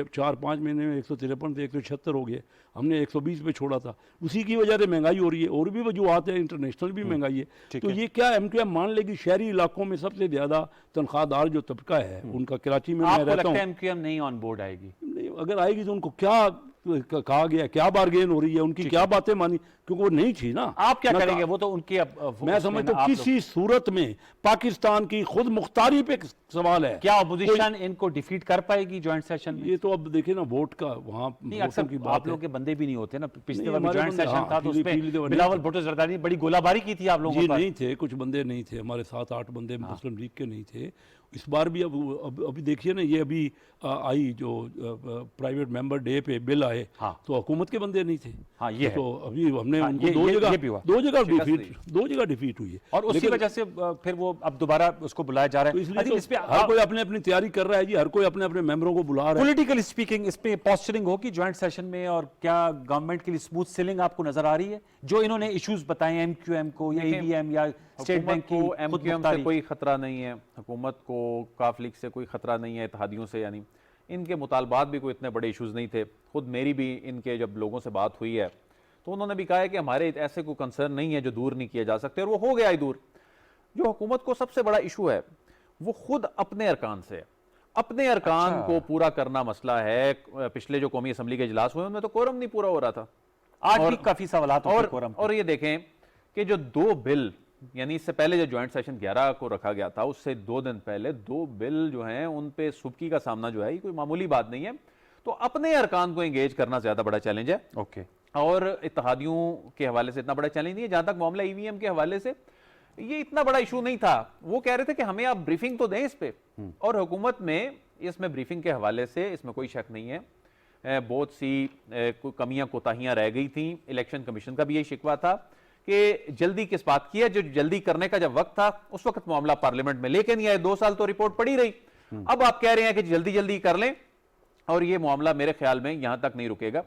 4-5 महीने में 153 से 176 हो गए, हमने 120 पे छोड़ा था। उसी की वजह से महंगाई हो रही है, और भी वजूहत है, इंटरनेशनल भी महंगाई है। तो ये क्या MQM मान लेगी शहरी इलाकों में सबसे ज़्यादा तनख्वाहदार जो तबका है उनका, कराची में मैं रहता हूँ, MQM नहीं ऑन बोर्ड आएगी? नहीं, अगर आएगी तो उनको क्या कहा गया, क्या बार्गेन हो रही है, उनकी क्या बातें मानी, क्योंकि वो नहीं थी ना। आप क्या करेंगे? वो तो उनकी मैं समझता हूँ किसी सूरत में पाकिस्तान की खुद मुख्तारी पे सवाल है। क्या अपोजिशन इनको डिफीट कर पाएगी ज्वाइंट सेशन में? ये तो अब देखिए ना, वोट का वहाँ अक्सर आप लोग के बंदे भी नहीं होते ना। पिछले बार ज्वाइंट सेशन था तो उसमें बिलावल भुट्टो जरदारी ने बड़ी गोलाबारी की थी आप लोगों पर। नहीं थे, कुछ बंदे नहीं थे हमारे, 7-8 बंदे मुस्लिम लीग के नहीं थे। इस बार भी अभी देखिए ना, ये अभी आई जो प्राइवेट मेंबर डे पे बिल आए, तो हुकूमत के बंदे नहीं थे। हाँ, ये तो अभी हमने उनको दो जगह डिफीट हुई है, और उसी वजह से फिर वो अब दोबारा उसको बुलाया जा रहा है। इसलिए इस पे हर कोई अपने अपनी तैयारी कर रहा है जी, हर कोई अपने अपने मेंबरों को बुला रहा है। पॉलिटिकल स्पीकिंग, इस पे पोस्चरिंग होगी ज्वाइंट सेशन में, और क्या गवर्नमेंट के लिए स्मूथ सेलिंग आपको नजर आ रही है? जो इन्होंने इश्यूज बताए MQM को या EVM या स्टेट बैंक को, MQM से कोई खतरा नहीं है, हुकूमत को काफ लीग से कोई खतरा नहीं है, इत्तेहादियों से, यानी इनके मुतालबात भी कोई इतने बड़े इश्यूज नहीं थे। खुद मेरी भी इनके जब लोगों से बात हुई है तो उन्होंने भी कहा है कि हमारे ऐसे कोई कंसर्न नहीं है जो दूर नहीं किए जा सकते, और वो हो गया ही दूर। जो हुकूमत को सबसे बड़ा इशू है वो खुद अपने अरकान से, अपने अरकान को पूरा करना मसला है। पिछले जो कौमी असम्बली के इजलास हुए उनमें तो कोरम नहीं पूरा हो रहा था, आज भी काफी सवालात और ये देखें कि जो 2 बिल, यानी इससे पहले जो ज्वाइंट सेशन 11 को रखा गया था, उससे 2 दिन पहले 2 बिल जो हैं उन पे सुबकी का सामना जो है ये कोई मामूली बात नहीं है। तो अपने अरकान को एंगेज करना ज्यादा बड़ा चैलेंज है। ओके, और इत्तेहादियों के हवाले से इतना बड़ा चैलेंज नहीं है। जहां तक मामला EVM के हवाले से, ये इतना बड़ा इशू नहीं था। वो कह रहे थे कि हमें आप ब्रीफिंग तो दें इस पे, और हुकूमत में इसमें ब्रीफिंग के हवाले से इसमें कोई शक नहीं है, बहुत सी कमियां कोताहियां रह गई थी। इलेक्शन कमीशन का भी यही शिकवा था कि जल्दी किस बात की है, जो जल्दी करने का जब वक्त था उस वक्त मामला पार्लियामेंट में लेके नहीं आए, 2 साल तो रिपोर्ट पड़ी रही। अब आप कह रहे हैं कि जल्दी जल्दी कर लें, और ये मामला मेरे ख्याल में यहां तक नहीं रुकेगा।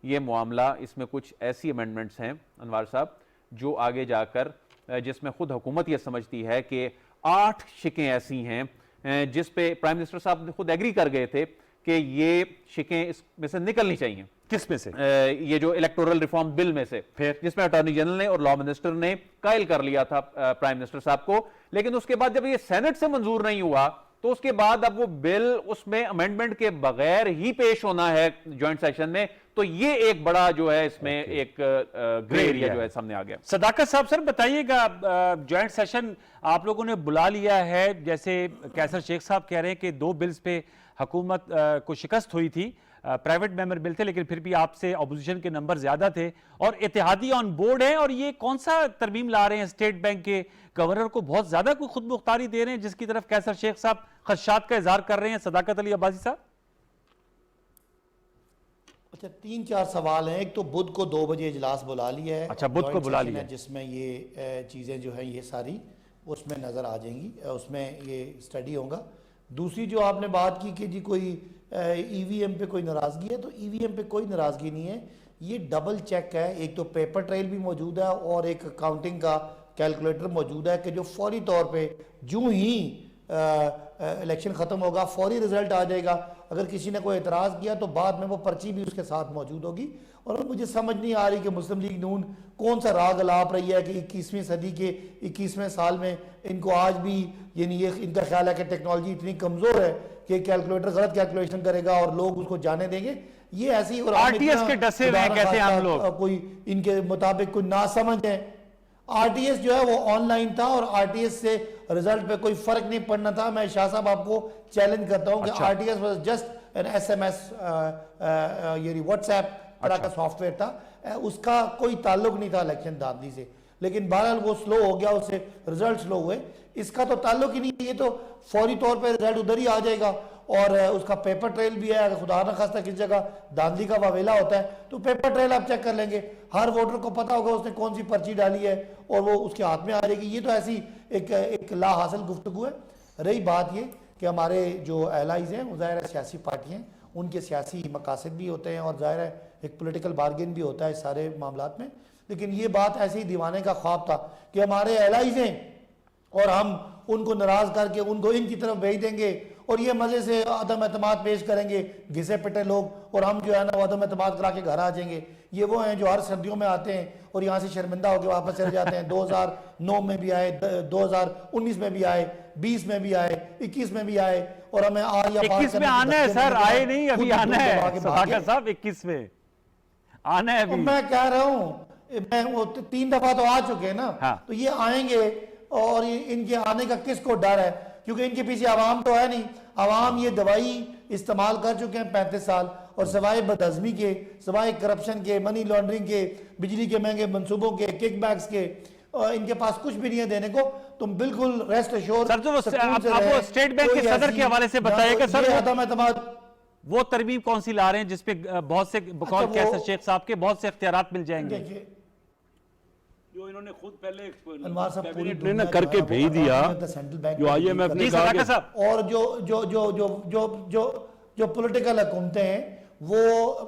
ये मामला, इसमें कुछ ऐसी अमेंडमेंट्स हैं अनवार साहब जो आगे जाकर, जिसमें खुद हुकूमत यह समझती है कि 8 शिकें ऐसी हैं जिस पे प्राइम मिनिस्टर साहब खुद एग्री कर गए थे कि ये शिकें इसमें से निकलनी चाहिए। किस में से? ये जो इलेक्टोरल रिफॉर्म बिल में से, फिर जिसमें अटॉर्नी जनरल ने और लॉ मिनिस्टर ने कायल कर लिया था प्राइम मिनिस्टर साहब को, लेकिन उसके बाद जब ये सेनेट से मंजूर नहीं हुआ तो उसके बाद अब वो बिल उसमें अमेंडमेंट के बगैर ही पेश होना है ज्वाइंट सेशन में। तो ये एक बड़ा जो है इसमें एक ग्रे एरिया जो है सामने आ गया। सदाकत साहब, सर बताइएगा, ज्वाइंट सेशन आप लोगों ने बुला लिया है, जैसे कैसर शेख साहब कह रहे हैं कि 2 बिल्स पे हुकूमत को शिकस्त हुई थी, प्राइवेट मेंबर बिल थे, लेकिन फिर भी आपसे अपोजिशन के नंबर ज्यादा थे और इत्तेहादी ऑन बोर्ड है। और ये कौन सा तरमीम ला रहे हैं? स्टेट बैंक के गवर्नर को बहुत ज्यादा कोई खुद मुख्तारी दे रहे हैं, जिसकी तरफ कैसर शेख साहब खदशात का इजहार कर रहे हैं। सदाकत अली अब्बासी साहब। अच्छा, 3-4 सवाल हैं। एक तो बुध को 2 बजे इजलास बुला लिया है। अच्छा, बुध को बुला लिया है, जिसमें ये चीज़ें जो हैं ये सारी उसमें नज़र आ जाएंगी, उसमें ये स्टडी होगा। दूसरी जो आपने बात की कि जी कोई ईवीएम पे कोई नाराज़गी है, तो ईवीएम पे कोई नाराज़गी नहीं है, ये डबल चेक है। एक तो पेपर ट्रेल भी मौजूद है और एक काउंटिंग का कैलकुलेटर मौजूद है कि जो फौरी तौर पे जूं ही इलेक्शन ख़त्म होगा फौरी रिजल्ट आ जाएगा। अगर किसी ने कोई एतराज़ किया तो बाद में वो पर्ची भी उसके साथ मौजूद होगी। और मुझे समझ नहीं आ रही कि मुस्लिम लीग नून कौन सा राग अलाप रही है कि 21वीं सदी के 21वें साल में इनको आज भी, यानी ये इनका ख्याल है कि टेक्नोलॉजी इतनी कमज़ोर है कि कैलकुलेटर गलत कैलकुलेशन करेगा और लोग उसको जाने देंगे। ये ऐसी और आरटीएस के डसे हुए हैं कहते हैं हम लोग, कोई इनके मुताबिक कोई ना समझ है। आरटीएस जो है वो ऑनलाइन था और आरटीएस से रिजल्ट पे कोई फर्क नहीं पड़ना था। मैं शाह साहब आपको चैलेंज करता हूं कि RTS was just an SMS, ये व्हाट्सएप तरह का सॉफ्टवेयर था, उसका कोई ताल्लुक नहीं था इलेक्शन दादली से। लेकिन बहरहाल वो स्लो हो गया, उससे रिजल्ट स्लो हुए, इसका तो ताल्लुक ही नहीं है। ये तो फौरी तौर पे रिजल्ट उधर ही आ जाएगा और उसका पेपर ट्रेल भी है। अगर खुदा न खास्ता किसी जगह धांधली का वावेला होता है तो पेपर ट्रेल आप चेक कर लेंगे, हर वोटर को पता होगा उसने कौन सी पर्ची डाली है और वो उसके हाथ में आ जाएगी। ये तो ऐसी एक ला हासिल गुफ्तगू है। रही बात ये कि हमारे जो एलाइज हैं वो ज़ाहिर है सियासी पार्टियाँ, उनके सियासी मकासद भी होते हैं और ज़ाहिर है एक पॉलिटिकल बार्गेन भी होता है इस सारे मामलात में। लेकिन ये बात ऐसे ही दीवाने का ख्वाब था कि हमारे एलाइज हैं और हम उनको नाराज़ करके उनको इनकी तरफ भेज देंगे और ये मज़े से अदम एतमाद पेश करेंगे, घिसे पिटे लोग, और हम जो है ना वो अदम एतमाद करा के घर आ जाएंगे। ये वो हैं जो हर सर्दियों में आते हैं और यहाँ से शर्मिंदा होकर वापस चले जाते हैं। 2009 में भी आए, 2019 में भी आए, 20 में भी आए, 21 में भी आए, और हमें आज या 21 में आना है सर, आए नहीं, अभी आना है साहब, 21 में आना है अभी। मैं कह रहा हूँ, मैं वो 3 दफा तो आ चुके हैं ना। हाँ। तो ये आएंगे और इनके आने का किसको डर है? क्योंकि इनके पीछे आवाम तो है नहीं। आवाम ये दवाई इस्तेमाल कर चुके हैं 35 साल, और सवाए बदहजमी के, सवाए करप्शन के, मनी लॉन्ड्रिंग के, बिजली के महंगे मंसूबों के, किकबैक्स के, इनके पास कुछ भी नहीं है देने को। तुम बिल्कुल रेस्ट एश्योर। सर तो आप स्टेट बैंक के सदर के हवाले से बताइएगा सर, वो तरमीम कौन सी ला रहे हैं जिसपे बहुत से बकौल कैसर शेख साहब के बहुत से इख्तियारात मिल जाएंगे? जो इन्होंने खुद पहले अनवार साहब पूरी कैबिनेट ने करके भेज दिया, जो आईएमएफ ने कहा कि, और जो पॉलिटिकल हुकूमतें हैं वो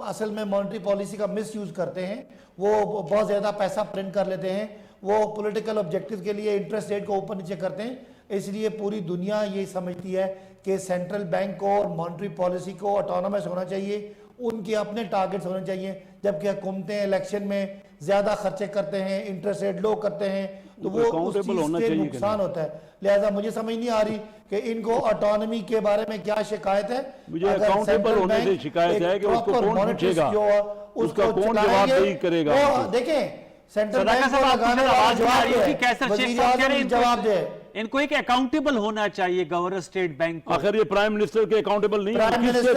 असल में मॉनेटरी पॉलिसी का मिस यूज करते हैं, वो बहुत ज्यादा पैसा प्रिंट कर लेते हैं, वो पॉलिटिकल ऑब्जेक्टिव के लिए इंटरेस्ट रेट को ऊपर नीचे करते हैं। इसलिए पूरी दुनिया ये समझती है कि सेंट्रल बैंक को और मॉनेटरी पॉलिसी को ऑटोनोमस होना चाहिए, उनके अपने टारगेट्स होने चाहिए। जबकि हुकूमतें इलेक्शन में ज्यादा खर्चे करते हैं, इंटरेस्ट रेट लो करते हैं, तो वो उस चीज से नुकसान होता है। लिहाजा मुझे समझ नहीं आ रही कि इनको ऑटोनॉमी के बारे में क्या शिकायत है। मुझे अकाउंटेबल होने से शिकायत है कि उसको कौन पूछेगा, उसका कौन जवाबदेही करेगा। देखें, सेंट्रल बैंक को लगाने वाला जवाब दे, इनको एक अकाउंटेबल होना चाहिए गवर्नर स्टेट बैंक को। आखिर ये प्राइम मिनिस्टर के अकाउंटेबल नहीं, प्राइम मिनिस्टर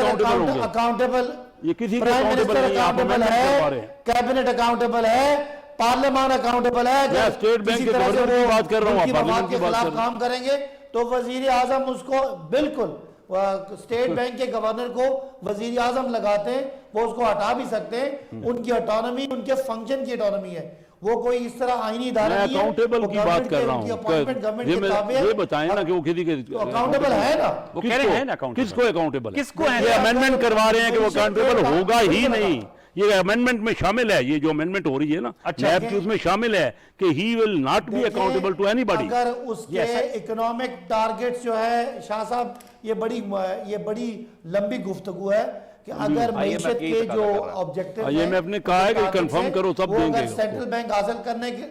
अकाउंटेबल, ये किसी प्राइम मिनिस्टर अकाउंटेबल है, कैबिनेट अकाउंटेबल है, पार्लियामान अकाउंटेबल है। मैं स्टेट बैंक किसी के तरह से गवर्नर की वो बात कर रहा हूँ, मुल्की पार्लियामेंट मफाद की के बात खिलाफ कर रहा हूँ। काम करेंगे तो वजीर आजम उसको बिल्कुल स्टेट बैंक के गवर्नर को वजीर आजम लगाते हैं, वो उसको हटा भी सकते हैं। उनकी ऑटोनॉमी, उनके फंक्शन की ऑटोनॉमी है, वो कोई इस तरह आईनी इदारा मैं नहीं है। अकाउंटेबल की बात कर रहा हूँ। ये बताएं ना कि वो किसी के अकाउंटेबल है ना, वो कह रहे हैं ना accountable। किसको अकाउंटेबल किसको है? ये अमेंडमेंट करवा रहे हैं कि वो अकाउंटेबल पेपर होगा ही पेपर नहीं। ये अमेंडमेंट में शामिल है, ये जो अमेंडमेंट हो रही है ना नैब की, उसमें शामिल है कि he will not be accountable to anybody. अगर उसके इकोनॉमिक टारगेट्स जो है शाह साहब, ये बड़ी लंबी गुफ्तगू है कि अगर मईशत के जो ऑब्जेक्टिव IMF ने कहा है कि कंफर्म करो, सब देंगे। सेंट्रल बैंक हासिल करने के,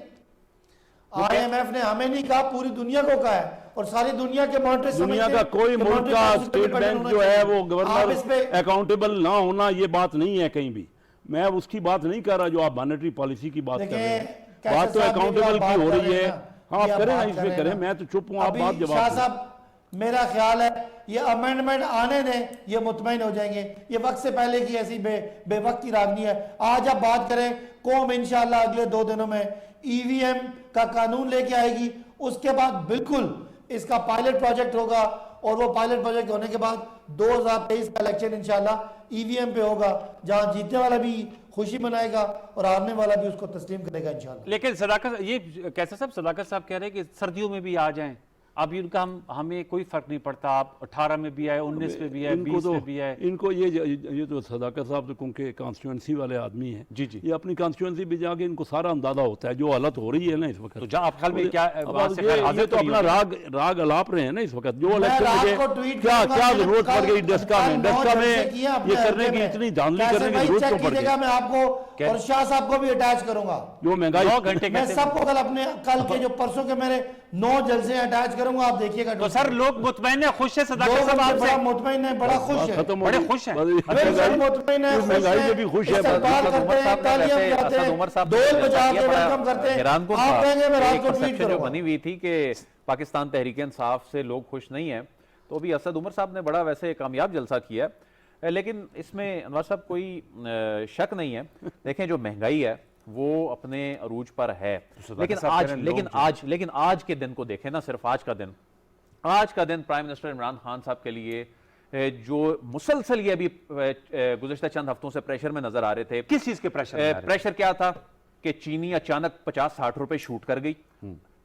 IMF ने हमें नहीं कहा, पूरी दुनिया को कहा है, और सारी दुनिया के मॉनिटर्स दुनिया का कोई मुल्क का स्टेट बैंक जो है वो गवर्नर अकाउंटेबल ना होना, ये बात नहीं है कहीं भी। मैं उसकी बात नहीं कर रहा जो आप मॉनेटरी पॉलिसी की बात कर रहे हैं। बात तो अकाउंटेबल की हो रही है। हाँ, आप करें ना, इसमें करें, मैं तो चुप हूँ, आप बात जवाब शाह दें। साहब, मेरा ख्याल है ये अमेंडमेंट आने दें, ये मुतमईन हो जाएंगे। ये वक्त से पहले की ऐसी बेवक्ती रागनी है। आज आप बात करें, कौम इंशाल्लाह अगले 2 दिनों में EVM का कानून लेके आएगी, उसके बाद बिल्कुल इसका पायलट प्रोजेक्ट होगा, और वो पायलट प्रोजेक्ट होने के बाद 2023 का इलेक्शन इंशाल्लाह EVM पे होगा, जहां जीतने वाला भी खुशी मनाएगा और हारने वाला भी उसको तस्लीम करेगा इंशाल्लाह। लेकिन सदाकत, ये कैसा साहब, सदाकत साहब कह रहे हैं कि सर्दियों में भी आ जाएं, अभी उनका हमें कोई फर्क नहीं पड़ता, आप 18 में भी आए, 19 में भी आए, 20 में भी आए। इनको ये तो सदाकत साहब तो क्योंकि कॉन्स्टिट्यूंसी वाले आदमी हैं, जी जी, ये अपनी कॉन्स्टिट्यूंसी भी जाके इनको सारा अंदाजा होता है जो हालत हो रही है ना इस वक्त। तो आप ख्याल में क्या ये तो अपना राग अलाप रहे हैं ना इस वक्त। जो इलेक्शन क्या जरूरत पड़ गई डस्का में ये करने की, इतनी धांधली करने की जरूरत क्यों पड़ गई? मैं आपको और शाह साहब को भी अटैच करूंगा। जो महंगाई 9 घंटे मैं सबको कल के जो परसों के मेरे 9 जलसे अटैच करूंगा, आप देखिएगा। तो सर लोग मुतमईन है, खुश है सदाकत साहब आपसे? बड़ा मुतमईन है, बड़ा खुश है, खत्म हो बड़े गई। खुश हैं। मुतमईन है, महंगाई में भी खुश है। इस्तकबाल करते हैं, तालियां बजाते हैं, ढोल बजा के वेलकम करते हैं। आप कहेंगे मैं रात को ट्वीट जो करूंगा। बनी हुई थी कि पाकिस्तान तहरीक इंसाफ से लोग खुश नहीं है, तो अभी असद उमर साहब ने बड़ा वैसे कामयाब जलसा किया है, लेकिन इसमें अनवर साहब कोई शक नहीं है। देखें, जो महंगाई है वो अपने अरूज पर है, लेकिन आज के दिन को देखें ना, सिर्फ आज का दिन प्राइम मिनिस्टर इमरान खान साहब के लिए जो मुसलसल ये अभी गुज़िश्ता चंद हफ्तों से प्रेशर में नजर आ रहे थे। किस चीज के प्रेशर? प्रेशर क्या था कि चीनी अचानक 50-60 रुपए शूट कर गई।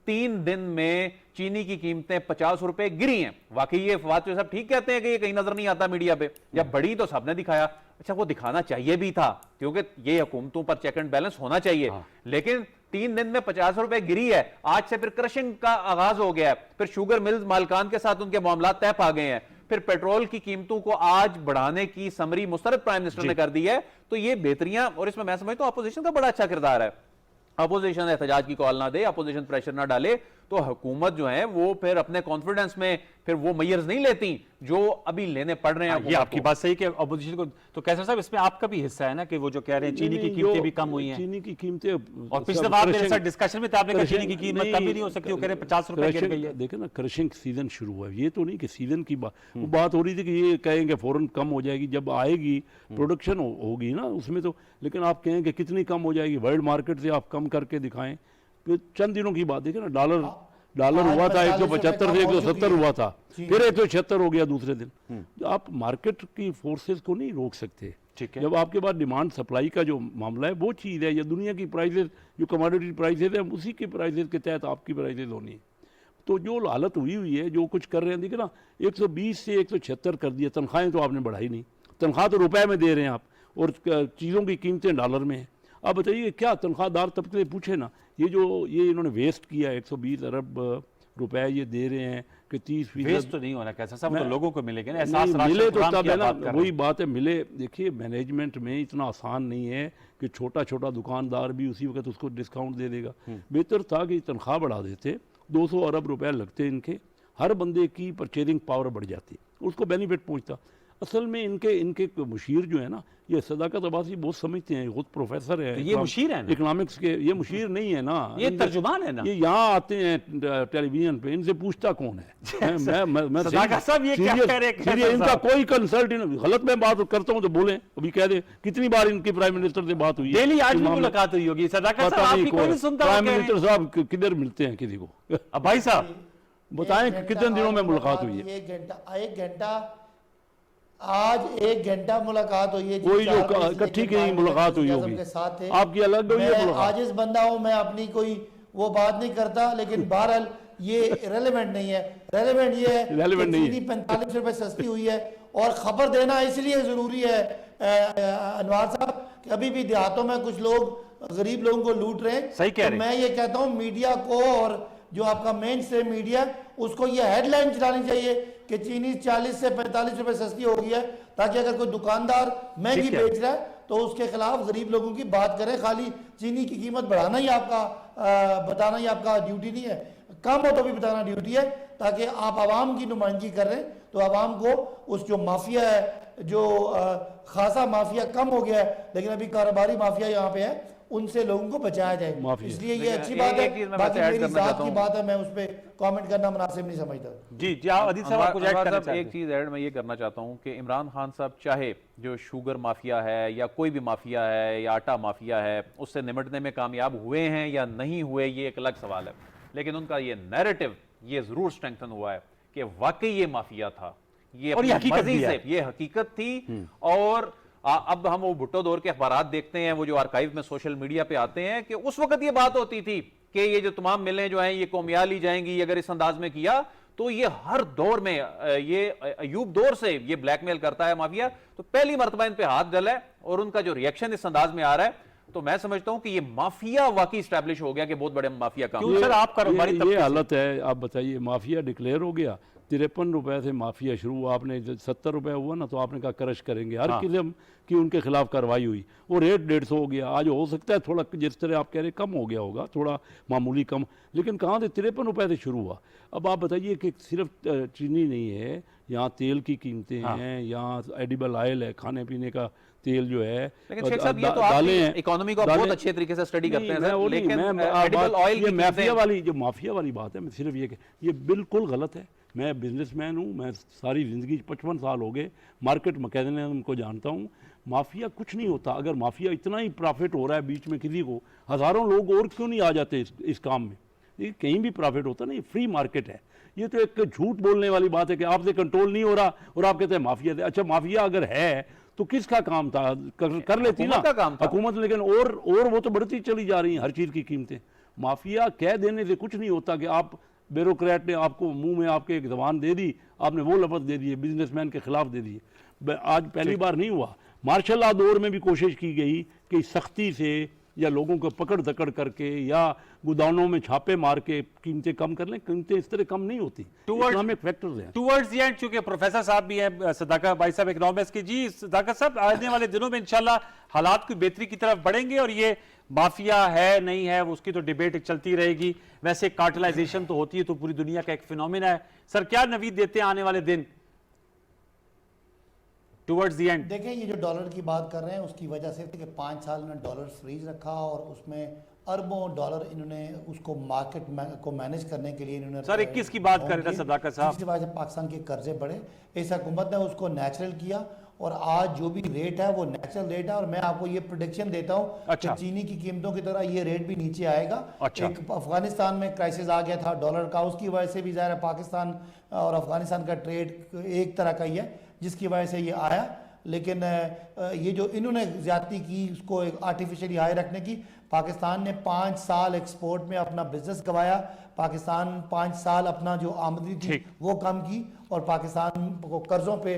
3 दिन में चीनी की कीमतें 50 रुपए गिरी हैं। वाकई ये बात तो सब ठीक कहते हैं कि ये कहीं नजर नहीं आता मीडिया पे, जब बड़ी तो सबने दिखाया। अच्छा, वो दिखाना चाहिए भी था, क्योंकि ये हुकूमतों पर चेक एंड बैलेंस होना चाहिए। लेकिन 3 दिन में 50 रुपए गिरी है। आज से फिर क्रशिंग का आगाज हो गया है, फिर शुगर मिल्स मालकान के साथ उनके मामला तय पा गए हैं, फिर पेट्रोल की कीमतों को आज बढ़ाने की समरी मुस्तरद प्राइम मिनिस्टर ने कर दी है। तो ये बेहतरियां, और इसमें मैं समझता हूं अपोजिशन का बड़ा अच्छा किरदार है। अपोजिशन एहतजाज की कॉल ना दे, अपोजिशन प्रेशर ना डाले, तो हुकूमत जो है वो फिर अपने कॉन्फिडेंस में फिर वो मेयर्स नहीं लेती जो अभी लेने पड़ रहे हैं। ये आपकी बात सही कि अपोजिशन को, तो कैसर साहब इसमें आपका भी हिस्सा है ना कि वो जो कह रहे हैं चीनी की कीमतें भी कम हुई हैं। चीनी की कीमतें, और पिछले बार मेरे साथ डिस्कशन में था, आपने कहा चीनी की कीमत कम ही नहीं हो सकती, वो कह रहे हैं 50 रुपए गिर गई है। देखे ना, क्रशिंग सीजन शुरू हुआ है, ये तो नहीं कि सीजन की बात हो रही थी कि ये कहेंगे फौरन कम हो जाएगी, जब आएगी प्रोडक्शन होगी ना उसमें तो। लेकिन आप कहें कि कितनी कम हो जाएगी, वर्ल्ड मार्केट से आप कम करके दिखाएं। तो चंद दिनों की बात देखें ना, डॉलर हुआ था 175 से 170 हुआ था, फिर 176 हो गया दूसरे दिन। आप मार्केट की फोर्सेस को नहीं रोक सकते। ठीक है, जब आपके पास डिमांड सप्लाई का जो मामला है वो चीज़ है, या दुनिया की प्राइसेस जो कमोडिटी प्राइसेस है उसी की प्राइसेस के तहत आपकी प्राइसेस होनी है। तो जो हालत हुई है, जो कुछ कर रहे हैं, देखिए ना 120 से 176 कर दिया। तनख्वाहें तो आपने बढ़ाई नहीं, तनख्वाह तो रुपए में दे रहे हैं आप, और चीज़ों की कीमतें डॉलर में हैं। अब बताइए क्या तनख्वाहदार तबके से पूछे ना, ये इन्होंने वेस्ट किया 120 अरब रुपए ये दे रहे हैं कि 30% वेस्ट तो नहीं होना कैसा सब, तो लोगों को मिलेगा ना, नहीं, मिले तो तब है ना, वही बात है, मिले। देखिए मैनेजमेंट में इतना आसान नहीं है कि छोटा छोटा दुकानदार भी उसी वक्त उसको डिस्काउंट दे देगा। बेहतर था कि तनख्वाह बढ़ा देते, 200 अरब रुपए लगते इनके, हर बंदे की परचेजिंग पावर बढ़ जाती, उसको बेनिफिट पहुंचता। असल में इनके मुशीर जो है ना, ये सदाकत अब्बासी बहुत समझते हैं, खुद प्रोफेसर है, ये मुशीर है ना? इकोनॉमिक्स के। ये मुशीर नहीं है ना, ये तर्जुमान है ना। ये यहाँ आते हैं टेलीविजन पे, इनसे पूछता कौन है? मैं सदाकत साहब ये क्या कह रहे हैं? इनका कोई कंसल्ट गलत मैं बात करता हूँ तो बोले, अभी कह दे कितनी बार इनकी प्राइम मिनिस्टर से बात हुई है? डेली आज भी मुलाकात हुई होगी सदाकत साहब, आपकी कोई नहीं सुनता। प्राइम मिनिस्टर साहब किधर मिलते हैं किसी को? अब भाई साहब बताएं कितने दिनों में मुलाकात हुई है? 1 घंटा मुलाकात हुई है। कोई जो इकट्ठी की मुलाकात हुई होगी, आपकी अलग हुई है मैं मुलाकात। आजिज बंदा हूं, मैं अपनी कोई वो बात नहीं करता, लेकिन बहरहाल ये रेलेवेंट नहीं है। रेलेवेंट ये है कि चीनी 45 रुपए सस्ती हुई है, और खबर देना इसलिए जरूरी है अनवार साहब कि अभी भी देहातों में कुछ लोग गरीब लोगों को लूट रहे हैं। सही कह रहे हैं। मैं ये कहता हूं मीडिया को, और जो आपका मेन स्ट्रीम मीडिया, उसको ये हेडलाइन चलानी चाहिए कि चीनी 40 से 45 रुपए सस्ती हो गई है, ताकि अगर कोई दुकानदार महंगी बेच रहा है तो उसके खिलाफ गरीब लोगों की बात करें। खाली चीनी की कीमत बढ़ाना ही आपका बताना ही आपका ड्यूटी नहीं है, कम हो तो भी बताना ड्यूटी है, ताकि आप आवाम की नुमाइंदगी कर रहे हैं तो आवाम को उस जो माफिया है, जो खासा माफिया कम हो गया है लेकिन अभी कारोबारी माफिया यहाँ पे है, उनसे लोगों को बचाया जाए। इसलिए ये अच्छी बात है। बाकी मेरी जात की बात है, मैं उस पर कमेंट करना मुनासिब नहीं समझता। जी जी, अदील साहब कुछ ऐड करना चाहते हैं? एक चीज ऐड मैं ये करना चाहता हूं कि इमरान खान साहब चाहे जो शुगर माफिया है या कोई भी माफिया है या आटा माफिया है, उससे निपटने में कामयाब हुए हैं या नहीं हुए, ये एक अलग सवाल है, लेकिन उनका ये नैरेटिव ये जरूर स्ट्रेंथन हुआ है कि वाकई ये माफिया था, ये हकीकत थी। और अब हम वो भुट्टो दौर के अखबारात देखते हैं, वो जो आर्काइव में सोशल मीडिया पे आते हैं, कि उस वक्त ये बात होती थी कि ये जो तमाम मिलें जो हैं ये कौमिया ली जाएंगी अगर इस अंदाज में किया, तो ये हर दौर में ये अयूब दौर से ये ब्लैकमेल करता है माफिया। तो पहली मर्तबा इन पे हाथ डला है और उनका जो रिएक्शन इस अंदाज में आ रहा है, तो मैं समझता हूं कि ये माफिया वाकई स्टैब्लिश हो गया कि बहुत बड़े माफिया का ये हालत है। आप बताइए, माफिया डिक्लेयर हो गया, 53 रुपए से माफिया शुरू, आपने 70 रुपए हुआ ना तो आपने कहा क्रश करेंगे, हर किस्म की उनके खिलाफ कार्रवाई हुई, वो रेट 150 हो गया। आज हो सकता है थोड़ा जिस तरह आप कह रहे कम हो गया होगा, थोड़ा मामूली कम, लेकिन कहाँ से 53 रुपए से शुरू हुआ। अब आप बताइए कि सिर्फ चीनी नहीं है, यहाँ तेल की कीमतें हैं, यहाँ एडिबल ऑयल है, खाने पीने का तेल जो है, लेकिन शेख साहब ये तो आप इकोनॉमी को बहुत अच्छे तरीके से स्टडी करते हैं, लेकिन एडिबल ऑयल की माफिया वाली बात है, मैं सिर्फ ये बिल्कुल गलत है। मैं बिजनेसमैन हूँ, मैं सारी ज़िंदगी 55 साल हो गए मार्केट मैकेनिज्म को जानता हूँ। माफिया कुछ नहीं होता। अगर माफिया इतना ही प्रॉफिट हो रहा है बीच में किसी को, हज़ारों लोग और क्यों नहीं आ जाते इस काम में? ये कहीं भी प्रॉफिट होता नहीं, फ्री मार्केट है। ये तो एक झूठ बोलने वाली बात है कि आपसे कंट्रोल नहीं हो रहा और आप कहते हैं माफिया थे। अच्छा, माफिया अगर है तो किसका काम था? कर लेती ना हुकूमत, लेकिन और वो तो बढ़ती चली जा रही है हर चीज़ की कीमतें। माफिया कह देने से कुछ नहीं होता कि आप ब्यूरोक्रेट ने आपको मुंह में आपके एक जबान दे दी, आपने वो लफ्ज़ दे दिए, बिजनेसमैन के खिलाफ दे दिए। आज पहली बार नहीं हुआ, मार्शल लॉ दौर में भी कोशिश की गई कि सख्ती से या लोगों को पकड़ दकड़ करके या गोदामों में छापे मार के कीमतें कम कर लें। कीमतें इस तरह कम नहीं होती, इकोनॉमिक फैक्टर्स हैं। टुवर्ड्स द एंड, चूंकि प्रोफेसर साहब भी हैं, सदाकत भाई साहब इकोनॉमिक्स की, जी सदाकत साहब आने वाले दिनों में इंशाल्लाह हालात की बेहतरी की तरफ बढ़ेंगे और ये माफिया है नहीं है उसकी तो डिबेट चलती रहेगी। वैसे कार्टेलाइजेशन तो होती है, तो पूरी दुनिया का एक फिनोमेना है। सर क्या नवीद देते हैं आने वाले दिन टुवर्ड्स द एंड? देखें, ये जो डॉलर की बात कर रहे हैं उसकी वजह से कि 5 साल में डॉलर फ्रीज रखा और उसमें अरबों डॉलर इन्होंने उसको मार्केट को मैनेज करने के लिए इन्होंने सर 21 की बात कर रहे थे सदाकत साहब, जिसकी वजह से पाकिस्तान के कर्जे बढ़े। इस हुकूमत ने उसको नेचुरल किया और आज जो भी रेट है वो नेचुरल रेट है। और मैं आपको ये प्रोडिक्शन देता हूँ कि चीनी की कीमतों की तरह ये रेट भी नीचे आएगा। एक अफगानिस्तान में क्राइसिस आ गया था डॉलर का, उसकी वजह से भी ज़ाहिर है पाकिस्तान और अफगानिस्तान का ट्रेड एक तरह का ही है जिसकी वजह से ये आया। लेकिन ये जो इन्होंने ज्यादती की उसको एक आर्टिफिशियली हाई रखने की, पाकिस्तान ने 5 साल एक्सपोर्ट में अपना बिजनेस गवाया। पाकिस्तान 5 साल अपना जो आमदनी थी वो कम की और पाकिस्तान को कर्जों पे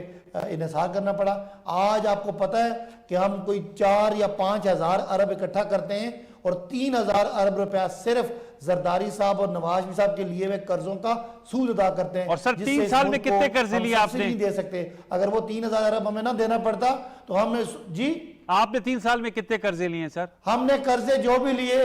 इन्हिसार करना पड़ा। आज आपको पता है कि हम कोई 4 या 5 हज़ार अरब इकट्ठा करते हैं और 3,000 अरब रुपया सिर्फ जरदारी साहब और नवाज शरीफ साहब के लिए हुए कर्जों का सूद अदा करते हैं। और सर 3 साल में कितने कर्जे लिए आपने? नहीं दे सकते। अगर वो 3,000 अरब हमें ना देना पड़ता तो हमने, जी आपने 3 साल में कितने कर्जे लिए सर? हमने कर्जे जो भी लिए,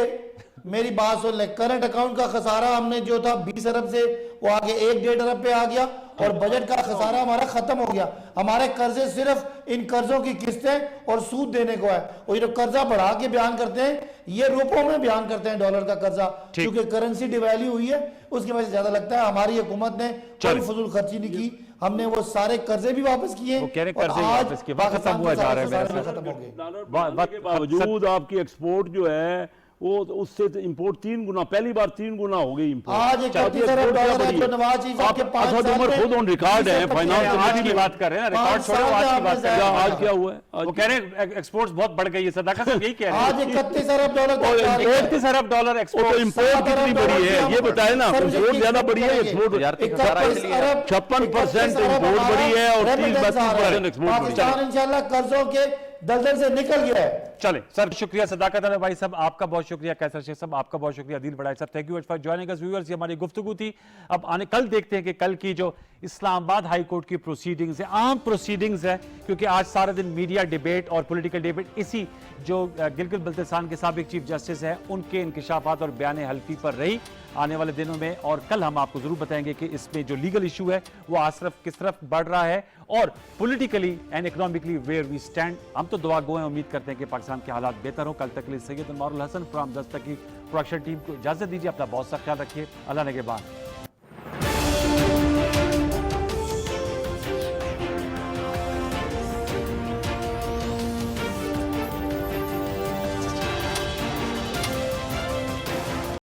मेरी बात सुन ले, करंट अकाउंट का खसारा हमने जो था 20 अरब से वो आगे 1-1.5 अरब पे आ गया और बजट का खसारा हमारा खत्म हो गया। हमारे कर्जे सिर्फ इन कर्जों की किस्तें और सूद देने को है, और ये जो कर्जा बढ़ा के बयान करते हैं ये रुपयों में बयान करते हैं, डॉलर का कर्जा, क्योंकि करेंसी डिवैल्यू हुई है उसकी वजह से ज्यादा लगता है। हमारी हुकूमत ने कोई फजूल खर्ची नहीं की, हमने वो सारे कर्जे भी वापस किए और आज खत्म हुआ जा रहा है। खत्म हो गए। डॉलर के बावजूद आपकी एक्सपोर्ट जो है वो उससे तो इंपोर्ट 3 गुना, पहली बार 3 गुना हो गई इंपोर्ट। आज 31 अरब डॉलर है जो नवाज शरीफ साहब के 5 साल उमर में खुद ऑन रिकॉर्ड है, फाइनेंस आज की बात कर रहे हैं, रिकॉर्ड छोड़ो, आज की बात कर रहे हैं। आज क्या हुआ है? वो कह रहे हैं एक्सपोर्ट्स बहुत बढ़ गई है, सदाकत साहब यही कह रहे हैं। आज 31 अरब डॉलर तक जा रही है। 31 अरब डॉलर वो एक्सपोर्ट। तो इंपोर्ट कितनी बड़ी है ये बताए ना, इंपोर्ट ज्यादा बड़ी है, एक्सपोर्ट 56% इंपोर्ट बड़ी है और 30-32% एक्सपोर्ट। पाकिस्तान इंशाल्लाह कर्जों के दलदल से निकल गया है। चले सर, शुक्रिया सदाकत अली भाई साहब, आपका बहुत शुक्रिया, कैसर शेख साहब आपका बहुत शुक्रिया, अदील बड़ाई साहब thank you for joining us viewers. ये हमारी गुफ्तगू थी। अब आने कल देखते हैं कि कल की जो इस्लामाबाद हाई कोर्ट की प्रोसीडिंग्स है, आम प्रोसीडिंग्स है, क्योंकि आज सारा दिन मीडिया डिबेट और पॉलिटिकल डिबेट इसी जो गिलगित बल्तिस्तान के साबिक चीफ जस्टिस हैं उनके इंकिशाफात और बयान हल्फी पर रही आने वाले दिनों में। और कल हम आपको जरूर बताएंगे कि इसमें जो लीगल इशू है वो आज तरफ किस तरफ बढ़ रहा है और politically and economically where we stand. हम तो दुआ गो हैं, उम्मीद करते हैं कि पाकिस्तान के हालात बेहतर हो। कल तक के लिए सैयद अनवारुल हसन फ्रॉम दस्तक की प्रोडक्शन टीम को इजाजत दीजिए। अपना बहुत सा ख्याल रखिए। अल्लाह ने के बाद।